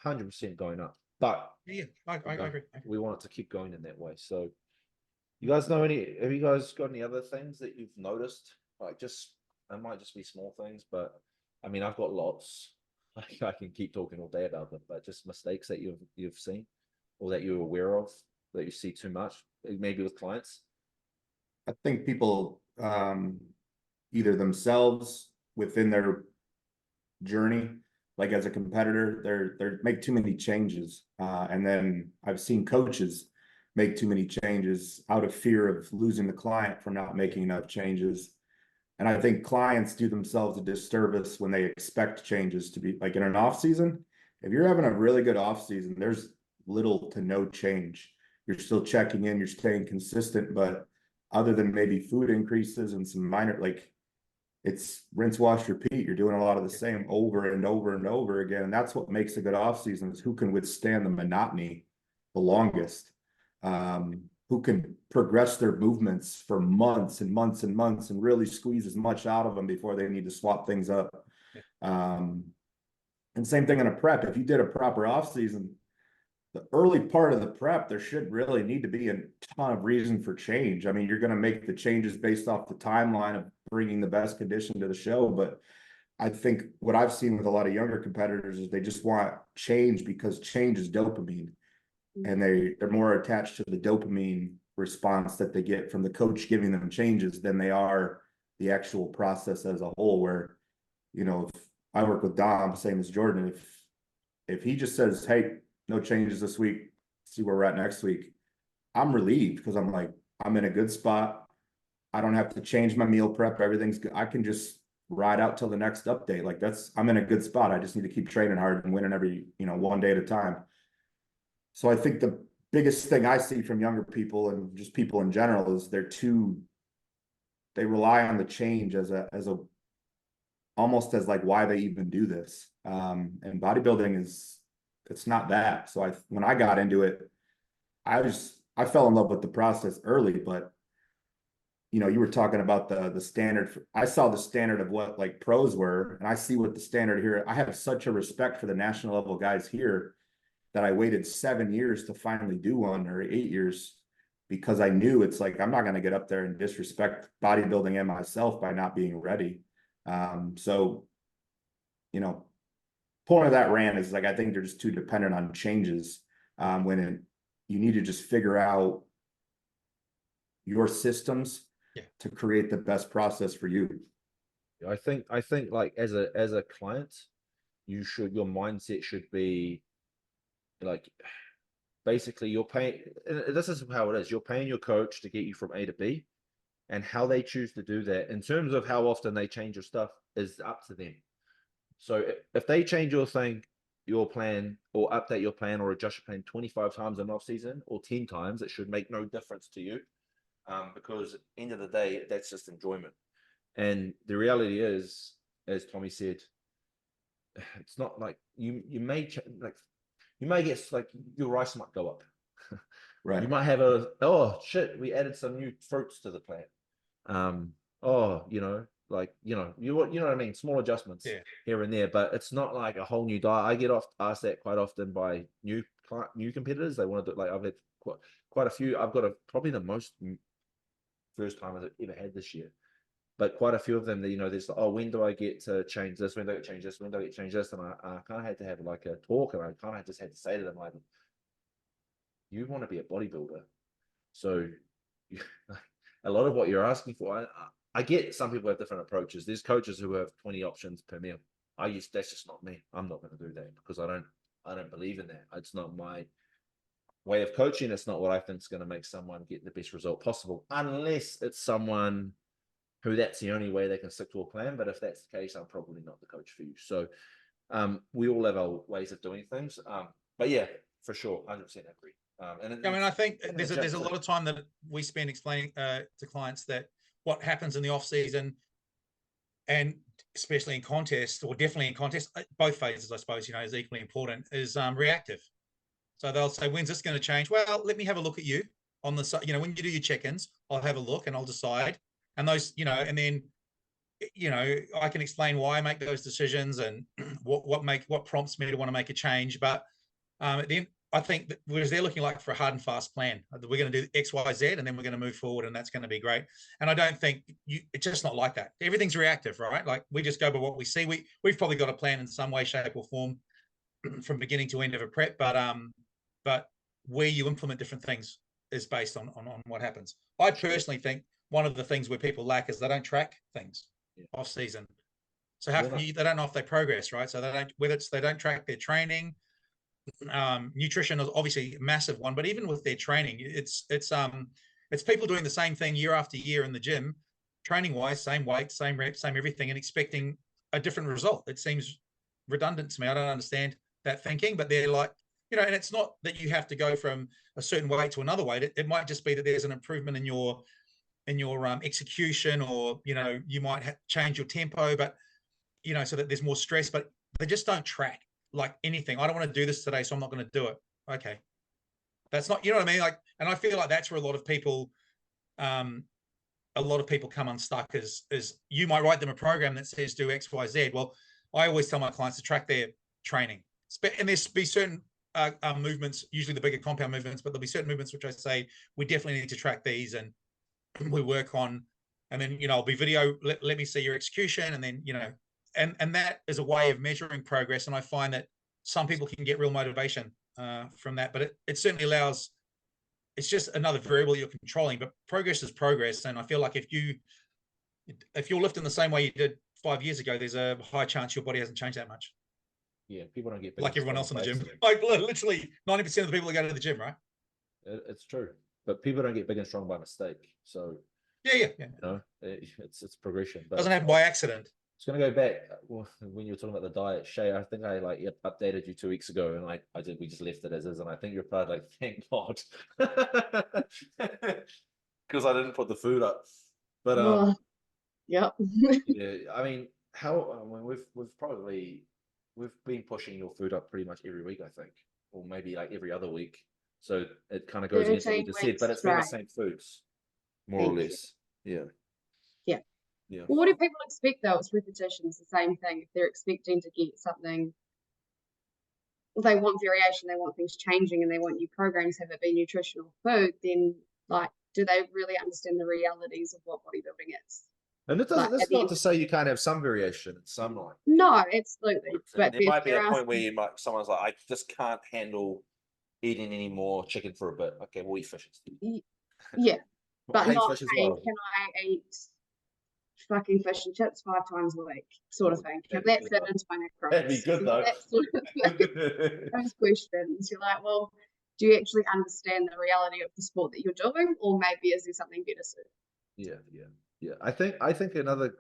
100% going up, but Yeah, I agree. we want it to keep going in that way. So, you guys know any? Have you guys got any other things that you've noticed? Like, just it might just be small things, but I mean, I've got lots. Like, I can keep talking all day about them, but just mistakes that you've seen or that you're aware of that you see too much, maybe with clients. I think people either themselves within their journey, like as a competitor, they're make too many changes, and then I've seen coaches make too many changes out of fear of losing the client for not making enough changes. And I think clients do themselves a disservice when they expect changes to be like in an off season. If you're having a really good off season, there's little to no change. You're still checking in, you're staying consistent, but other than maybe food increases and some minor, like it's rinse, wash, repeat. You're doing a lot of the same over and over and over again. And that's what makes a good off season, is who can withstand the monotony the longest. Who can progress their movements for months and months and months and really squeeze as much out of them before they need to swap things up. And same thing in a prep. If you did a proper off season, the early part of the prep, there should really need to be a ton of reason for change. I mean, you're going to make the changes based off the timeline of bringing the best condition to the show. But I think what I've seen with a lot of younger competitors is they just want change because change is dopamine. And they're more attached to the dopamine response that they get from the coach giving them changes than they are the actual process as a whole. Where, you know, if I work with Dom, same as Jordan, if he just says, hey, no changes this week, see where we're at next week, I'm relieved, because I'm like, I'm in a good spot. I don't have to change my meal prep. Everything's good. I can just ride out till the next update. Like I'm in a good spot. I just need to keep training hard and winning every, one day at a time. So I think the biggest thing I see from younger people and just people in general is they rely on the change as a almost as like why they even do this. And bodybuilding it's not that. So when I got into it, I fell in love with the process early, but you were talking about the standard. I saw the standard of what like pros were, and I see what the standard here. I have such a respect for the national level guys here that I waited 7 years to finally do one, or 8 years, because I knew it's like, I'm not going to get up there and disrespect bodybuilding and myself by not being ready. So, point of that rant is like, I think they're just too dependent on changes, you need to just figure out your systems to create the best process for you. I think like as a client, your mindset should be like, basically you're paying, this is how it is, you're paying your coach to get you from A to B, and how they choose to do that in terms of how often they change your stuff is up to them. So if they change your plan, or update your plan, or adjust your plan 25 times in off season, or 10 times, it should make no difference to you, because end of the day, that's just enjoyment. And the reality is, as Tommy said, it's not like you may get like your rice might go up. Right. You might have oh shit, we added some new fruits to the plan. You know what I mean, small adjustments here and there, but it's not like a whole new diet. I get asked that quite often by new competitors. They want to do, like, I've had quite a few. I've got probably the most first timers I've ever had this year, but quite a few of them that, there's when do I get to change this, when do I get to change this, when do I get to change this, and I kind of had to have like a talk, and I kind of just had to say to them, like, you want to be a bodybuilder, So a lot of what you're asking for, I get some people have different approaches. There's coaches who have 20 options per meal. That's just not me. I'm not going to do that because I don't believe in that. It's not my way of coaching. It's not what I think is going to make someone get the best result possible, unless it's someone who that's the only way they can stick to a plan. But if that's the case, I'm probably not the coach for you. So we all have our ways of doing things. But yeah, for sure, 100% agree. I mean, I think there's a lot of time that we spend explaining to clients that what happens in the off season, and especially in contest, or definitely in contest, both phases, I suppose, is equally important, is reactive. So they'll say, when's this going to change? Well, let me have a look at you on the side. When you do your check-ins, I'll have a look and I'll decide. And those, and then, I can explain why I make those decisions and what prompts me to want to make a change. But at the end, I think that whereas they're looking like for a hard and fast plan, we're going to do X, Y, Z, and then we're going to move forward, and that's going to be great. And I don't think it's just not like that. Everything's reactive, right? Like we just go by what we see. We've probably got a plan in some way, shape, or form from beginning to end of a prep, but where you implement different things is based on what happens. I personally think one of the things where people lack is they don't track things off season. So how can they don't know if they progress, right? So they don't track their training. Nutrition is obviously a massive one, but even with their training, it's people doing the same thing year after year in the gym, training wise, same weight, same reps, same everything, and expecting a different result. It seems redundant to me. I don't understand that thinking, but they're like, and it's not that you have to go from a certain weight to another weight. It might just be that there's an improvement in your execution, or you might change your tempo, but so that there's more stress. But they just don't track like anything. I don't want to do this today, so I'm not going to do it. Okay, that's not, what I mean. Like, and I feel like that's where a lot of people come unstuck. Is you might write them a program that says do X, Y, Z. Well, I always tell my clients to track their training, and there's be certain movements, usually the bigger compound movements, but there'll be certain movements which I say we definitely need to track these, and we work on, and then I'll be video. Let me see your execution, and then and that is a way of measuring progress. And I find that some people can get real motivation from that, but it certainly allows. It's just another variable you're controlling, but progress is progress. And I feel like if you're lifting the same way you did 5 years ago, there's a high chance your body hasn't changed that much. Yeah, people don't get like everyone else in the gym. Like literally 90% of the people that go to the gym, right? It's true, but people don't get big and strong by mistake. So yeah. It's progression. But doesn't happen by accident. It's going to go back when you were talking about the diet, Shea. I think I updated you 2 weeks ago, and we just left it as is, and I think you replied like, "Thank God," because I didn't put the food up. But yeah. I mean, we've been pushing your food up pretty much every week, I think, or maybe like every other week. So it kind of goes against what we just said, but it's been the same foods, more or less. Yeah. Well, what do people expect though? It's repetition. It's the same thing. If they're expecting to get something, they want variation, they want things changing, and they want new programs, have it be nutritional food, then like, do they really understand the realities of what bodybuilding is? And that's not to say you can't have some variation in some life. No, absolutely. But there might be a point where someone's like, I just can't handle eating any more chicken for a bit. Okay, we'll eat fish instead. Yeah. But not fish as saying, well. can I eat fucking fish and chips 5 times a week, sort of thing? Can that fit into my macros? That'd be good though. That sort of thing. Those questions, you're like, well, do you actually understand the reality of the sport that you're doing, or maybe is there something better suited? Yeah. I think another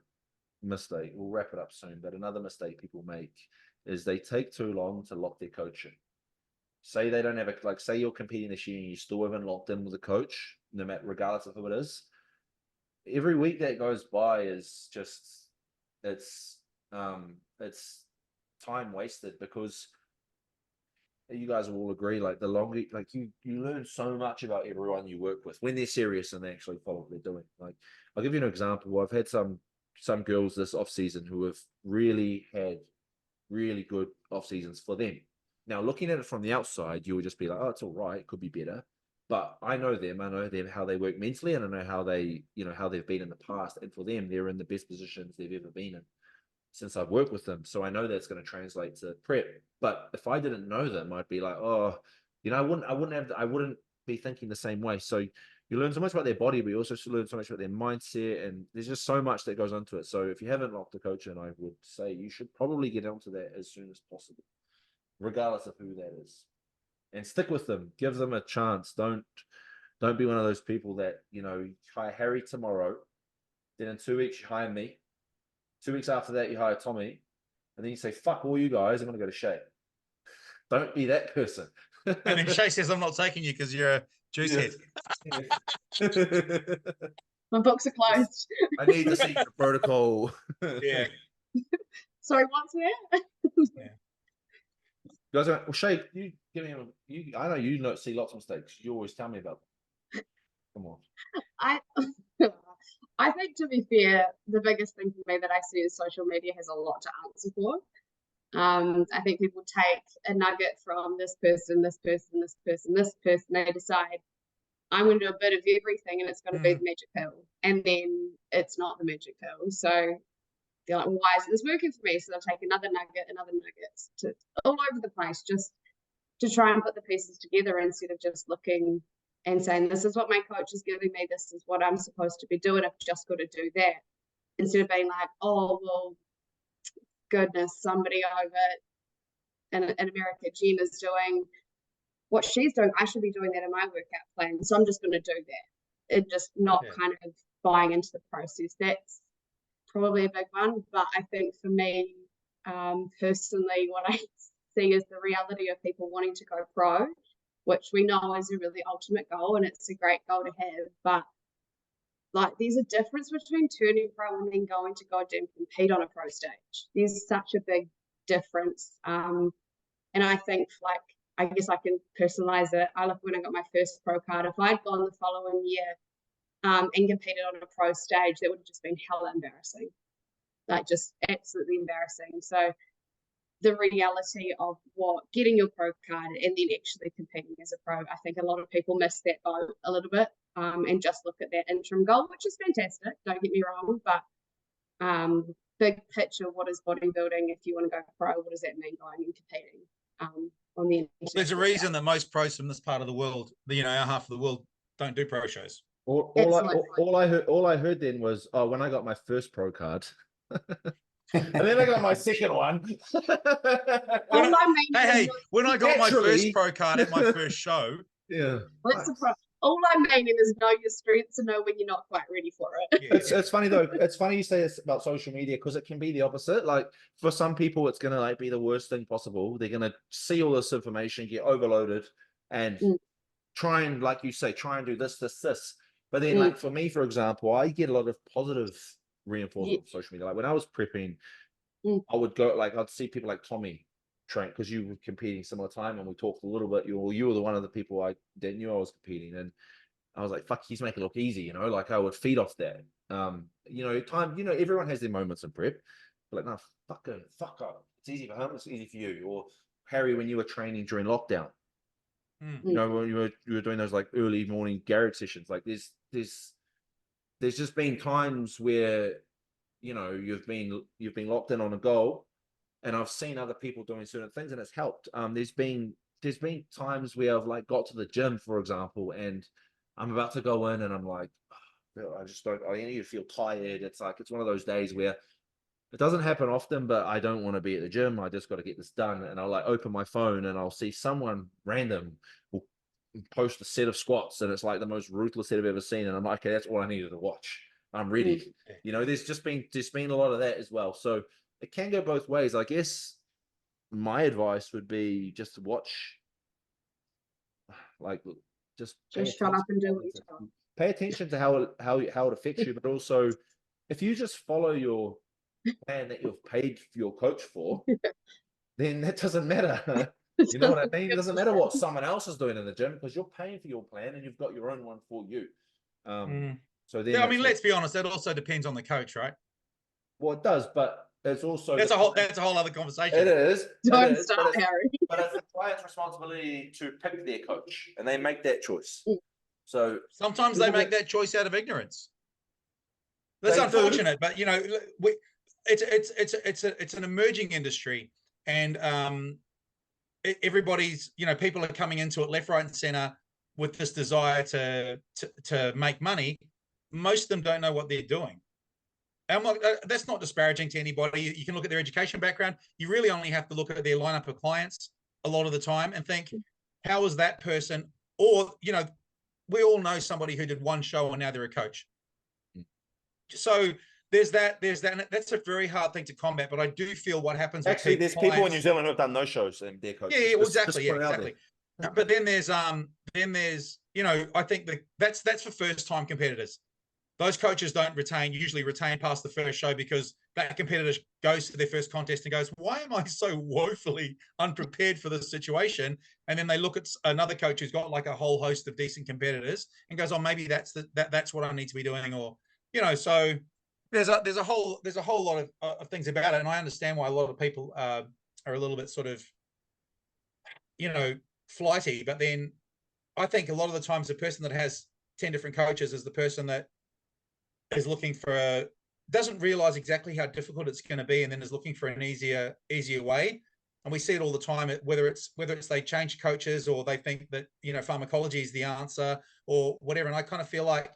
mistake, we'll wrap it up soon, but another mistake people make is they take too long to lock their coach in. Say they don't have say you're competing this year and you still haven't locked in with a coach, no matter, regardless of who it is. Every week that goes by is just, it's time wasted, because you guys will all agree, like the longer, like you learn so much about everyone you work with when they're serious and they actually follow what they're doing. Like, I'll give you an example. I've had some girls this off season who have really had really good off seasons for them. Now, looking at it from the outside, you would just be like, oh, it's all right, it could be better. But I know them, how they work mentally, and I know how they've been in the past. And for them, they're in the best positions they've ever been in since I've worked with them. So I know that's going to translate to prep. But if I didn't know them, I'd be like, oh, I wouldn't be thinking the same way. So you learn so much about their body, but you also learn so much about their mindset, and there's just so much that goes into it. So if you haven't locked a coach in, I would say you should probably get onto that as soon as possible, regardless of who that is, and stick with them. Give them a chance. Don't be one of those people that, you know, you hire Harry tomorrow, then in 2 weeks you hire me, 2 weeks after that you hire Tommy, and then you say, fuck all you guys, I'm going to go to Shea. Don't be that person. And then Shea says, I'm not taking you because you're a juice head. My books are closed. I need to see the protocol. Yeah. Sorry, what's that? Guys, well, Shea, you give me I know you see lots of mistakes. You always tell me about them. Come on. I think, to be fair, the biggest thing for me that I see is social media has a lot to answer for. I think people take a nugget from this person, this person, this person, this person. They decide, I'm going to do a bit of everything and it's going to be the magic pill. And then it's not the magic pill. So they're like, well, why isn't this working for me? So they'll take another nuggets to all over the place, just to try and put the pieces together instead of just looking and saying, this is what my coach is giving me, this is what I'm supposed to be doing, I've just got to do that. Instead of being like, oh, well, goodness, somebody over in America, Jen, is doing what she's doing, I should be doing that in my workout plan, so I'm just going to do that. And just not kind of buying into the process. That's probably a big one. But I think for me, personally, what I see is the reality of people wanting to go pro, which we know is a really ultimate goal, and it's a great goal to have. But like, there's a difference between turning pro and then going to goddamn compete on a pro stage. There's such a big difference. And I think, like, I guess I can personalize it. I look, when I got my first pro card, if I'd gone the following year and competed on a pro stage, that would have just been hella embarrassing. Like, just absolutely embarrassing. So the reality of what getting your pro card and then actually competing as a pro, I think a lot of people miss that boat a little bit, and just look at that interim goal, which is fantastic, don't get me wrong, but big picture, what is bodybuilding? If you want to go pro, what does that mean going and competing on the There's a reason that most pros from this part of the world, you know, our half of the world, don't do pro shows. All I heard then was, oh, when I got my first pro card, and then I got my second one. When I got my first pro card at my first show, all I'm meaning is know your strengths and know when you're not quite ready for it. It's funny though. It's funny you say this about social media, because it can be the opposite. Like, for some people, it's gonna like be the worst thing possible. They're gonna see all this information, get overloaded, and try and, like you say, try and do this. But then, like, for me, for example, I get a lot of positive reinforcement on social media. Like, when I was prepping, I would go, like, I'd see people like Tommy train, because you were competing similar time, and we talked a little bit. You were the one of the people that knew I was competing, and I was like, fuck, he's making it look easy, you know, like I would feed off that. Everyone has their moments in prep, but like, no, fuck up. It's easy for him, it's easy for you. Or Harry, when you were training during lockdown, you know, when you were doing those like early morning garage sessions, like there's just been times where, you know, you've been locked in on a goal, and I've seen other people doing certain things, and it's helped. There's been times where I've like got to the gym, for example, and I'm about to go in, and I'm like, I need to feel tired. It's like, it's one of those days where it doesn't happen often, but I don't want to be at the gym. I just got to get this done. And I'll like open my phone, and I'll see someone random will post a set of squats, and it's like the most ruthless set I've ever seen. And I'm like, okay, that's all I needed to watch. I'm ready. You know, there's been a lot of that as well. So it can go both ways. I guess my advice would be just to watch, like, just shut up and do what you're told. Pay attention to how it affects you, but also if you just follow your plan that you've paid your coach for, then that doesn't matter. You know what I mean? It doesn't matter what someone else is doing in the gym, because you're paying for your plan and you've got your own one for you. So then, I mean, let's be honest, that also depends on the coach, right? Well, it does, but it's also that's a whole other conversation. It is. Don't start, Harry. But it's the client's responsibility to pick their coach, and they make that choice. So sometimes they make that choice out of ignorance. That's unfortunate, but you know, it's an emerging industry, and everybody's, you know, people are coming into it left, right, and center. with this desire to make money, most of them don't know what they're doing. And that's not disparaging to anybody. You can look at their education background. You really only have to look at their lineup of clients a lot of the time and think, how is that person? Or, you know, we all know somebody who did one show and now they're a coach. So there's that, and that's a very hard thing to combat. But I do feel what happens. Actually, there's people in New Zealand who have done no shows and they're coaches. Yeah, well, exactly. Yeah, exactly. But then there's, you know, I think that's for first time competitors. Those coaches don't usually retain past the first show, because that competitor goes to their first contest and goes, why am I so woefully unprepared for this situation? And then they look at another coach who's got like a whole host of decent competitors and goes, oh, maybe that's what I need to be doing. Or, you know, so there's a whole lot of things about it. And I understand why a lot of people are a little bit sort of, you know, flighty. But then I think a lot of the times the person that has 10 different coaches is the person that is looking for doesn't realize exactly how difficult it's going to be, and then is looking for an easier way. And we see it all the time, whether it's they change coaches, or they think that, you know, pharmacology is the answer or whatever. And I kind of feel like,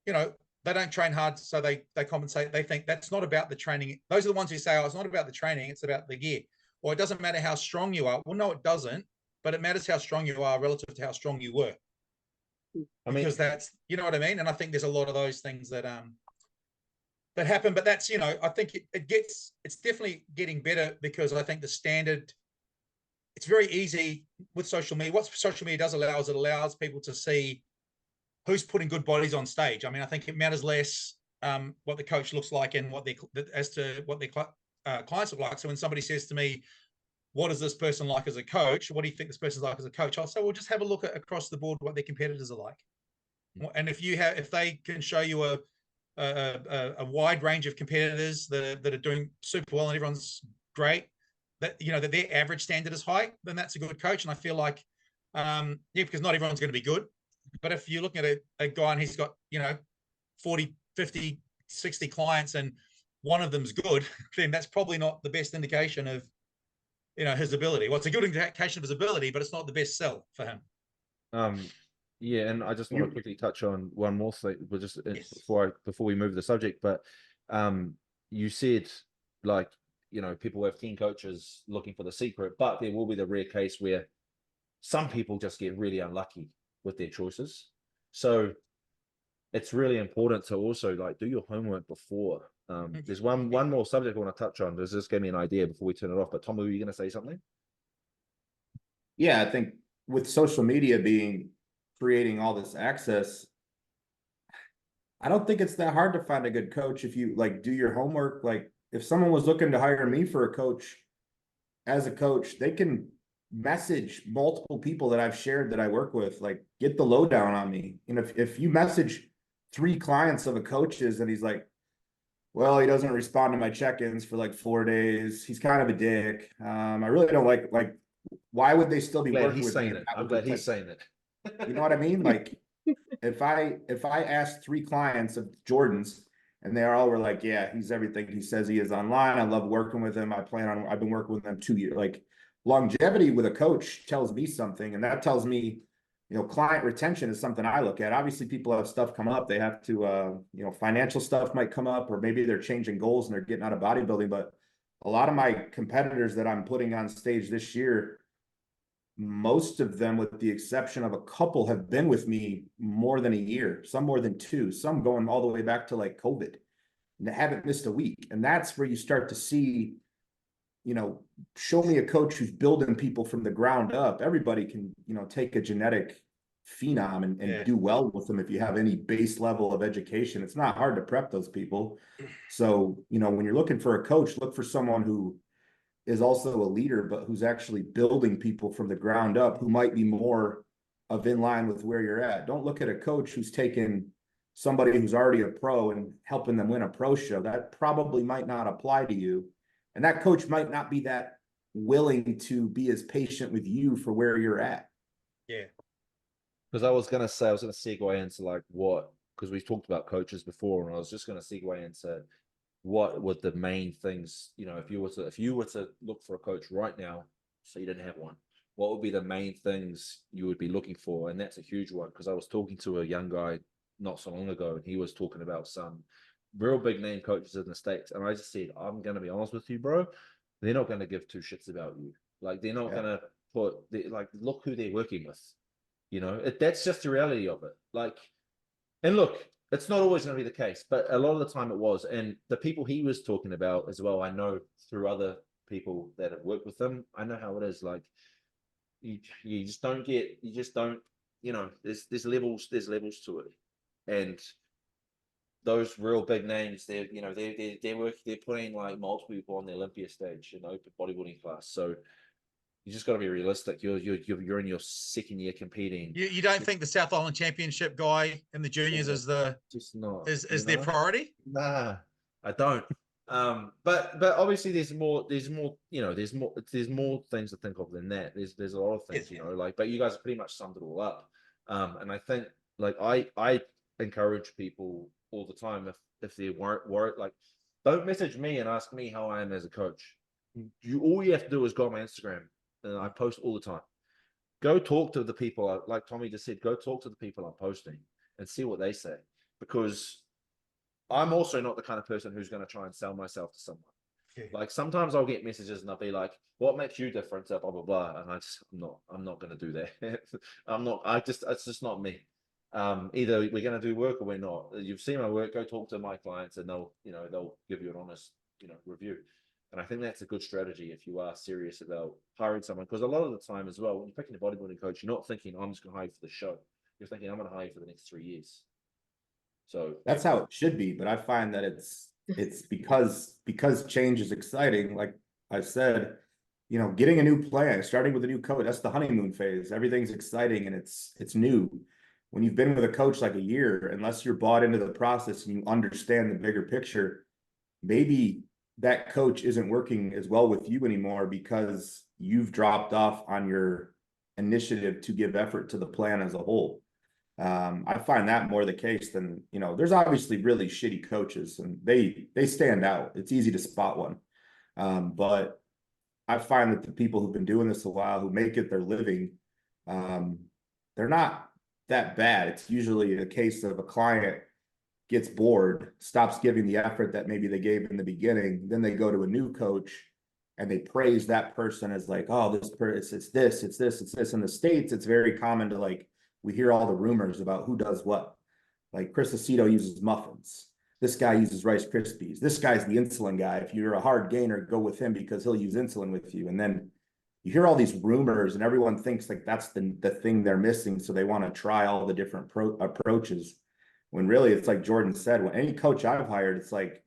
you know, they don't train hard, so they compensate. They think that's not about the training. Those are the ones who say, oh, it's not about the training, it's about the gear. Or it doesn't matter how strong you are. Well, no, it doesn't. But it matters how strong you are relative to how strong you were. I mean, because that's, you know what I mean? And I think there's a lot of those things that happen. But that's, you know, I think it's definitely getting better, because I think the standard, it's very easy with social media. What social media does allow is it allows people to see who's putting good bodies on stage. I mean, I think it matters less what the coach looks like and as to what their clients look like. So when somebody says to me, what is this person like as a coach? What do you think this person's like as a coach? I'll say, well, just have a look at across the board what their competitors are like. And if they can show you a wide range of competitors that are doing super well and everyone's great, that, you know, that their average standard is high, then that's a good coach. And I feel like, because not everyone's going to be good. But if you're looking at a guy and he's got, you know, 40, 50, 60 clients and one of them's good, then that's probably not the best indication of, you know, his ability. Well, it's a good indication of his ability, but it's not the best sell for him. Yeah, and I just want to quickly touch on one more thing, but just Yes. before we move to the subject. But you said, like, you know, people have 10 coaches looking for the secret, but there will be the rare case where some people just get really unlucky with their choices. So it's really important to also like do your homework before. There's one more subject I want to touch on. Does this give me an idea before we turn it off? But Tom, were you going to say something? Yeah, I think with social media creating all this access, I don't think it's that hard to find a good coach if you like do your homework. Like if someone was looking to hire me for a coach, as a coach, they can message multiple people that I've shared that I work with, like get the lowdown on me. And if you message 3 clients of a coach's and he's like, well, he doesn't respond to my check-ins for like 4 days, he's kind of a dick. I really don't like why would they still be working with me? I'm glad he's saying it. You know what I mean? Like if I asked 3 clients of Jordan's and they all were like, yeah, he's everything he says he is online. I love working with him. I've been working with them 2 years. Like longevity with a coach tells me something, and that tells me, you know, client retention is something I look at. Obviously people have stuff come up. They have to, you know, financial stuff might come up, or maybe they're changing goals and they're getting out of bodybuilding. But a lot of my competitors that I'm putting on stage this year, most of them, with the exception of a couple, have been with me more than a year, some more than 2, some going all the way back to like COVID, and haven't missed a week. And that's where you start to see, you know, show me a coach who's building people from the ground up. Everybody can, you know, take a genetic phenom and do well with them if you have any base level of education. It's not hard to prep those people. So, you know, when you're looking for a coach, look for someone who is also a leader, but who's actually building people from the ground up, who might be more of in line with where you're at. Don't look at a coach who's taken somebody who's already a pro and helping them win a pro show. That probably might not apply to you. And that coach might not be that willing to be as patient with you for where you're at. Yeah. Because I was going to segue into like because we've talked about coaches before, and I was just going to segue into what would the main things, you know, if you were to look for a coach right now, so you didn't have one, what would be the main things you would be looking for? And that's a huge one, because I was talking to a young guy not so long ago, and he was talking about some real big name coaches in the States. And I just said, I'm going to be honest with you, bro. They're not going to give two shits about you. Like, they're not going to like, look who they're working with. You know, that's just the reality of it. Like, and look, it's not always going to be the case, but a lot of the time it was. And the people he was talking about as well, I know through other people that have worked with them, I know how it is. Like, you just don't get, you know, there's levels to it. And those real big names, they're, you know, they're putting like multiple people on the Olympia stage in open bodybuilding class. So you just got to be realistic. You're in your second year competing. You don't think the South Island Championship guy in the juniors is just not is their priority? Nah, I don't. But obviously there's more, you know, there's more things to think of than that. There's a lot of things, you know, like, but you guys have pretty much summed it all up. And I think, like, I encourage people all the time, if they weren't worried, like, don't message me and ask me how I am as a coach. All you have to do is go on my Instagram, and I post all the time. Go talk to the people, like Tommy just said, go talk to the people I'm posting and see what they say, because I'm also not the kind of person who's going to try and sell myself to someone. Yeah. Like, sometimes I'll get messages and I'll be like, what makes you different, blah blah blah, and I'm not going to do that. It's just not me. Either we're going to do work or we're not. You've seen my work, go talk to my clients and they'll give you an honest, review. And I think that's a good strategy if you are serious about hiring someone, because a lot of the time as well, when you're picking a bodybuilding coach, you're not thinking, I'm just going to hire you for the show. You're thinking, I'm going to hire you for the next 3 years. So That's how it should be, but I find that it's because change is exciting. Like I said, getting a new plan, starting with a new coach, that's the honeymoon phase. Everything's exciting and it's new. When you've been with a coach like a year, unless you're bought into the process and you understand the bigger picture, maybe that coach isn't working as well with you anymore because you've dropped off on your initiative to give effort to the plan as a whole. I find that more the case than, there's obviously really shitty coaches and they stand out. It's easy to spot one. But I find that the people who've been doing this a while, who make it their living, they're not that bad. It's usually a case of a client gets bored, stops giving the effort that maybe they gave in the beginning. Then they go to a new coach and they praise that person as like, oh, it's this. In the States, it's very common to, like, we hear all the rumors about who does what. Like, Chris Aceto uses muffins. This guy uses Rice Krispies. This guy's the insulin guy. If you're a hard gainer, go with him because he'll use insulin with you. And then you hear all these rumors and everyone thinks like that's the thing they're missing. So they want to try all the different approaches. When really, it's like Jordan said, when any coach I've hired, it's like,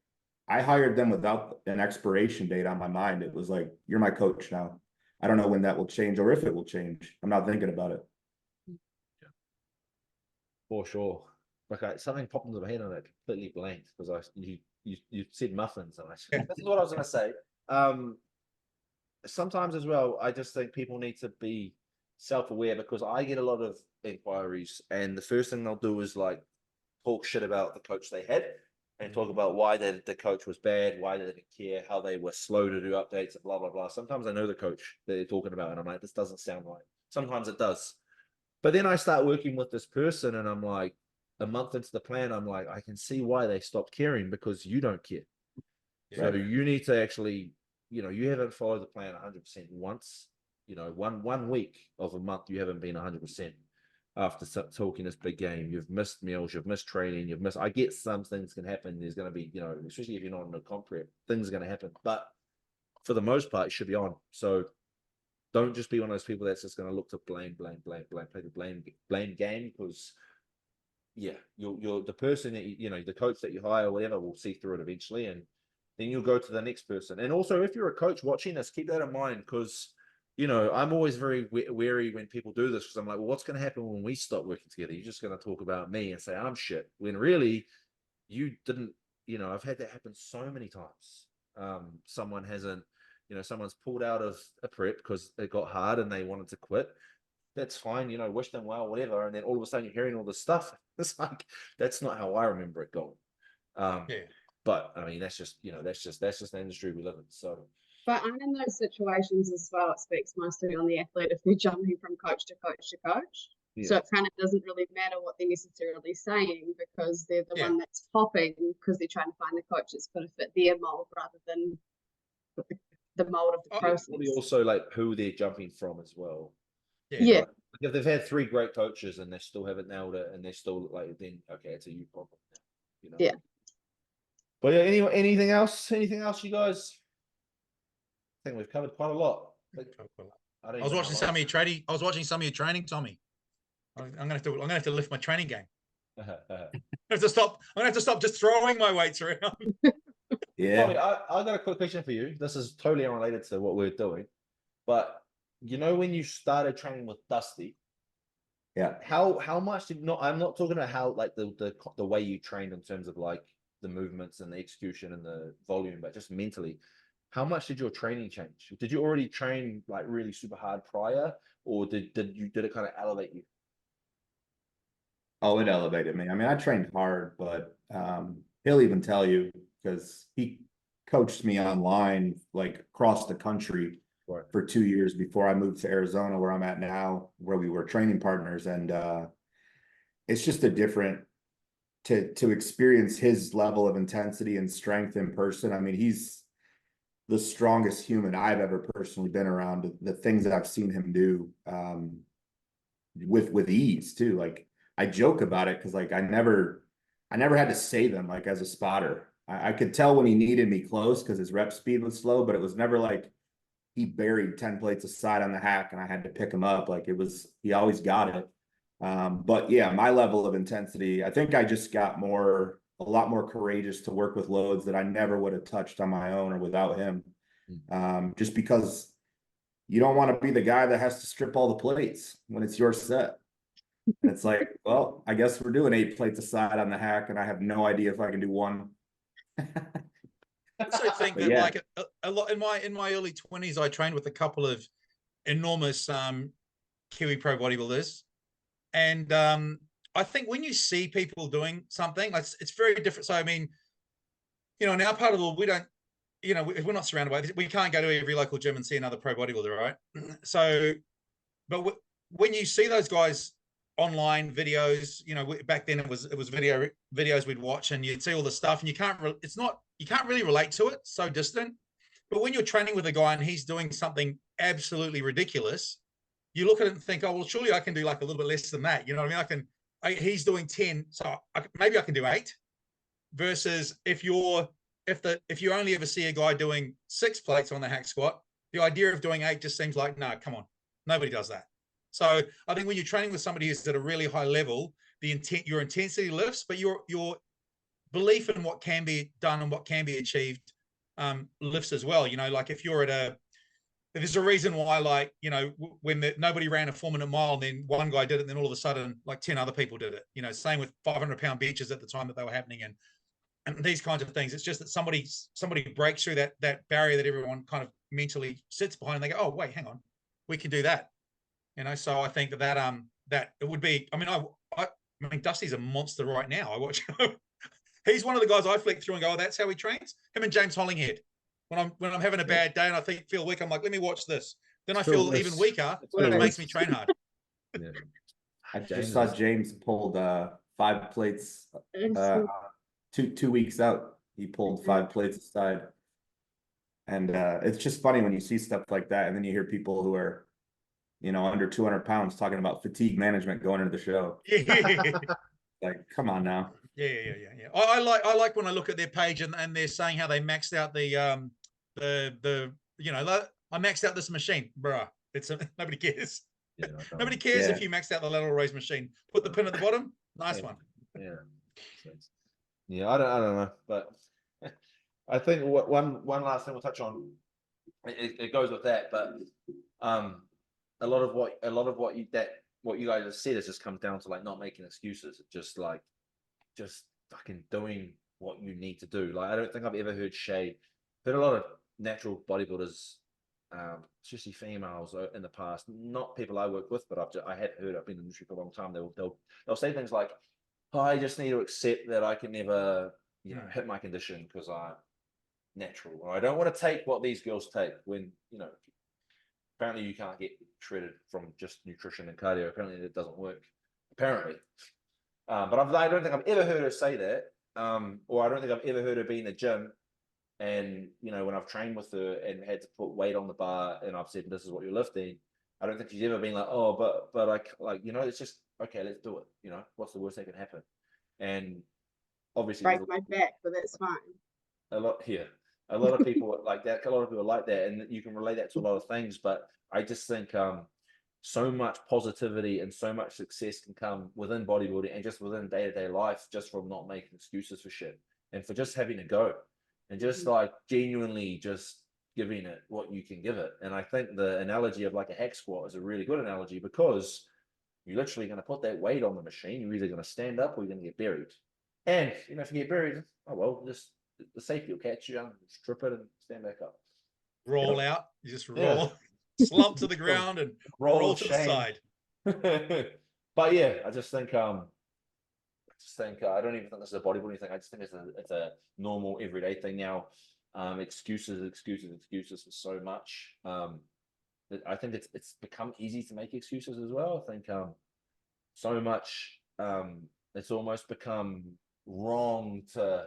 I hired them without an expiration date on my mind. It was like, you're my coach now. I don't know when that will change or if it will change. I'm not thinking about it. For sure. Okay, something popped into my head and I completely blanked because you said muffins and this is what I was going to say. Sometimes as well, I just think people need to be self-aware, because I get a lot of inquiries and the first thing they'll do is like talk shit about the coach they had and talk about why the coach was bad, why they didn't care, how they were slow to do updates and blah, blah, blah. Sometimes I know the coach that they're talking about and I'm like, this doesn't sound right. Sometimes it does. But then I start working with this person and I'm like, a month into the plan, I'm like, I can see why they stopped caring, because you don't care. So you need to actually, you haven't followed the plan 100% once, one week of a month, you haven't been 100% after talking this big game. You've missed meals, you've missed training, I get some things can happen. There's going to be, especially if you're not in a comp prep, things are going to happen. But for the most part, it should be on. So don't just be one of those people that's just going to look to play the blame game, because you're the person that the coach that you hire or whatever will see through it eventually, and then you'll go to the next person. And also, if you're a coach watching this, keep that in mind, because I'm always very wary when people do this, because I'm like, well, what's going to happen when we stop working together? You're just going to talk about me and say I'm shit, when really you didn't. I've had that happen so many times. Someone hasn't. Someone's pulled out of a prep because it got hard and they wanted to quit. That's fine, wish them well, whatever. And then all of a sudden you're hearing all this stuff. It's like, that's not how I remember it going. But I mean, that's just the industry we live in. So But I'm in those situations as well. It speaks mostly on the athlete if they're jumping from coach to coach to coach. Yeah. So it kind of doesn't really matter what they're necessarily saying because they're the Yeah. one that's popping because they're trying to find the coach that's going to fit their mold rather than the mold of the Oh, process. Probably also like who they're jumping from as well. Yeah. Like, if they've had 3 great coaches and they still haven't nailed it, and they're still like, then okay, it's a you problem. You know. Yeah. But yeah, anything else? Anything else, you guys? I think we've covered quite a lot. Like, I was watching some of your training. I was watching some of your training, Tommy. I'm gonna have to lift my training game. I have to stop. I'm gonna have to stop just throwing my weights around. Yeah. Tommy, I got a quick question for you. This is totally unrelated to what we're doing, but you know when you started training with Dusty, Yeah. how much did not? I'm not talking about how like the way you trained in terms of like the movements and the execution and the volume, but just mentally. How much did your training change? Did you already train like really super hard prior, or did it kind of elevate you? Oh, it elevated me. I mean, I trained hard, but he'll even tell you because he coached me online like across the country Right. for 2 years before I moved to Arizona, where I'm at now, where we were training partners. And it's just a different to experience his level of intensity and strength in person. I mean, he's the strongest human I've ever personally been around. The things that I've seen him do with ease too. Like I joke about it because like I never had to say them like as a spotter. I could tell when he needed me close because his rep speed was slow, but it was never like he buried 10 plates aside on the hack and I had to pick him up. Like it was, he always got it. But yeah, my level of intensity, I think I just got a lot more courageous to work with loads that I never would have touched on my own or without him. Just because you don't want to be the guy that has to strip all the plates when it's your set. And it's like, well, I guess we're doing 8 plates aside on the hack and I have no idea if I can do one. I also think But that yeah. like a lot in my early 20s, I trained with a couple of enormous Kiwi pro bodybuilders, and I think when you see people doing something, it's very different. So I mean, you know, in our part of the world, we don't, you know, we're not surrounded by this. We can't go to every local gym and see another pro bodybuilder, right? So, but when you see those guys online videos, you know, back then it was videos we'd watch, and you'd see all the stuff, and you can't really relate to it, so distant. But when you're training with a guy and he's doing something absolutely ridiculous, you look at it and think, oh well, surely I can do like a little bit less than that. You know what I mean? He's doing 10, so maybe I can do 8. Versus if you only ever see a guy doing 6 plates on the hack squat, the idea of doing 8 just seems like, no, come on, nobody does that. So I think when you're training with somebody who's at a really high level, your intensity lifts, but your belief in what can be done and what can be achieved lifts as well. You know, like if there's a reason why, like, you know, when nobody ran a 4-minute mile and then one guy did it, and then all of a sudden like 10 other people did it. You know, same with 500-pound benches at the time that they were happening, and these kinds of things. It's just that somebody breaks through that barrier that everyone kind of mentally sits behind, and they go, oh wait, hang on, we can do that. You know, so I think that it would be. I mean, Dusty's a monster right now. I watch. He's one of the guys I flick through and go, oh, that's how he trains. Him and James Hollinghead. When I'm having a bad day and I feel weak, I'm like, let me watch this. Then I feel even weaker, and it makes me train hard. Yeah. I just saw James pulled 5 plates 2 weeks out. He pulled 5 plates aside. And it's just funny when you see stuff like that, and then you hear people who are, you know, under 200 pounds talking about fatigue management going into the show. Yeah. Like, come on now. Yeah. I like when I look at their page and they're saying how they maxed out the you know, I maxed out this machine, bruh. Nobody cares. Yeah, Nobody cares Yeah. if you maxed out the lateral raise machine. Put the pin at the bottom. Nice one. Yeah. I don't know, but I think one last thing we'll touch on. It goes with that, but a lot of what you guys have said has just come down to like not making excuses, just fucking doing what you need to do. Like I don't think I've ever heard Shea. Heard a lot of natural bodybuilders, especially females in the past. Not people I work with, but I've been in the industry for a long time. They'll say things like, oh, I just need to accept that I can never hit my condition because natural. I don't want to take what these girls take when, you know, apparently you can't get shredded from just nutrition and cardio. Apparently it doesn't work. Apparently. But I don't think I've ever heard her say that. Or I don't think I've ever heard her be in the gym and, you know, when I've trained with her and had to put weight on the bar and I've said, this is what you're lifting. I don't think she's ever been like, oh, but I, like, you know, it's just, okay, let's do it. You know, what's the worst that can happen? And obviously Break my back, but that's fine. a lot here. A lot of people like that. A lot of people like that, and you can relate that to a lot of things. But I just think so much positivity and so much success can come within bodybuilding and just within day-to-day life, just from not making excuses for shit and for just having a go and just like genuinely just giving it what you can give it. And I think the analogy of like a hack squat is a really good analogy because you're literally going to put that weight on the machine. You're either going to stand up or you're going to get buried. And, you know, if you get buried, oh, well, just the safety will catch you and strip it and stand back up. Roll out. You just roll, slump to the ground and roll to the side. But yeah, I just think, I don't even think this is a bodybuilding thing. I just think it's a normal everyday thing now. Excuses for so much. I think it's become easy to make excuses as well. I think so much it's almost become wrong to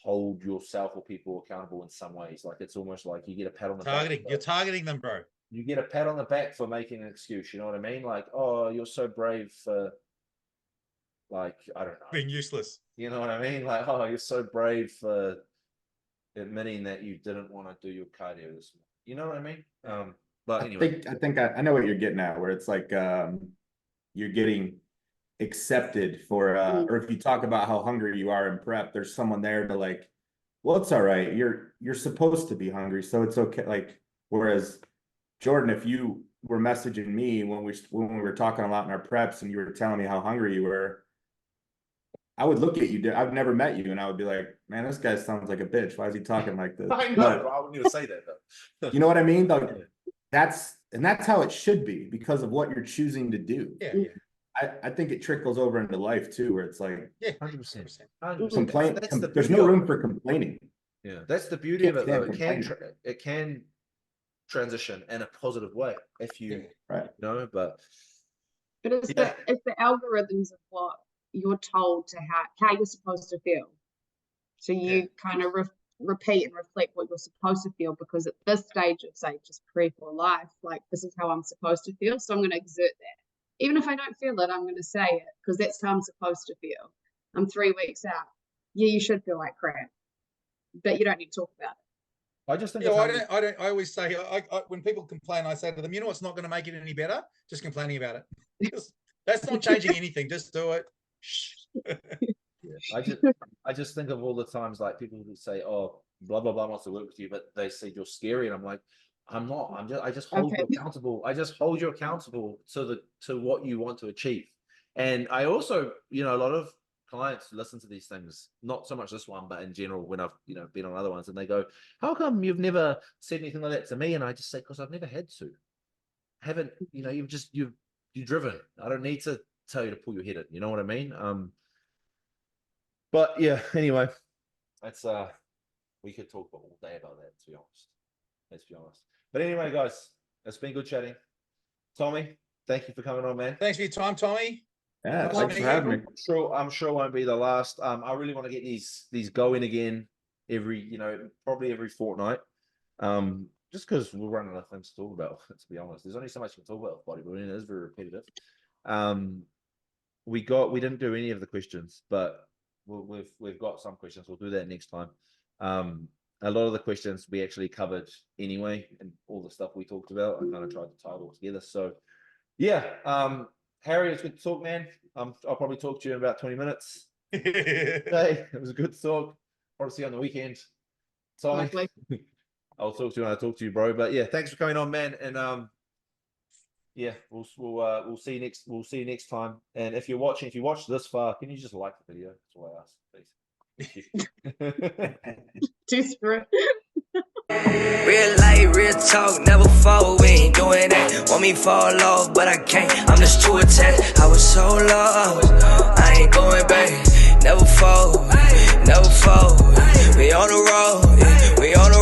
hold yourself or people accountable in some ways. Like it's almost like you get a pat on the back. You're targeting them, bro. You get a pat on the back for making an excuse. You know what I mean? Like, oh, you're so brave for, like, I don't know, being useless. You know what I mean? Like, oh, you're so brave for admitting that you didn't want to do your cardio this morning. You know what I mean? But anyway, I think I know what you're getting at, where it's like you're getting accepted for or if you talk about how hungry you are in prep, there's someone there to like, well, it's all right, you're supposed to be hungry, so it's okay. Like, whereas Jordan, if you were messaging me when we were talking a lot in our preps and you were telling me how hungry you were, I would look at you. I've never met you, and I would be like, "Man, this guy sounds like a bitch. Why is he talking like this?" I know, but I wouldn't even say that though. You know what I mean? Like, that's how it should be because of what you're choosing to do. Yeah. I think it trickles over into life too, where it's like, 100%. complain. There's no room for complaining. Yeah, that's the beauty of it. Though. Complain. It can transition in a positive way if you know. But it's the algorithms of what you're told to how you're supposed to feel. So you kind of repeat and reflect what you're supposed to feel, because at this stage of, say, just pre for life, like, this is how I'm supposed to feel, so I'm going to exert that. Even if I don't feel it, I'm going to say it, because that's how I'm supposed to feel. I'm 3 weeks out. Yeah, you should feel like crap, but you don't need to talk about it. I just think I always say, when people complain, I say to them, you know what's not going to make it any better? Just complaining about it. That's not changing anything. Just do it. I just think of all the times, like, people who say, oh, blah blah blah wants to work with you, but they say you're scary, and I'm like, I'm not. I just hold you accountable. I just hold you accountable to what you want to achieve. And I also, you know, a lot of clients listen to these things, not so much this one, but in general, when I've, you know, been on other ones, and they go, how come you've never said anything like that to me? And I just say, because I've never had to. I haven't, you know, you're driven. I don't need to tell you to pull your head in. You know what I mean? But yeah, anyway, that's we could talk all day about that, to be honest. Let's be honest. But anyway, guys, it's been good chatting. Tommy, thank you for coming on, man. Thanks for your time, Tommy. Yeah, thanks for having me. I'm sure it won't be the last. I really want to get these going again probably every fortnight. Just because we're running out of things to talk about, to be honest. There's only so much you can talk about with bodybuilding. It is very repetitive. We didn't do any of the questions, but we've got some questions. We'll do that next time. A lot of the questions we actually covered anyway, and all the stuff we talked about, I kind of tried to tie it all together. So yeah, Harry, it's good to talk, man. I'll probably talk to you in about 20 minutes. Hey, it was a good talk. Probably see you on the weekend. Tommy, I'll talk to you when I talk to you, bro. But yeah, thanks for coming on, man. And yeah, we'll see you next. We'll see you next time. And if you watch this far, can you just like the video? That's all I ask, please. Desperate. Real life, real talk, never fall, we ain't doing that. Want me fall off, but I can't, I'm just too attached. I was so lost, I ain't going back. never fold, never fold. We on the road, yeah, we on the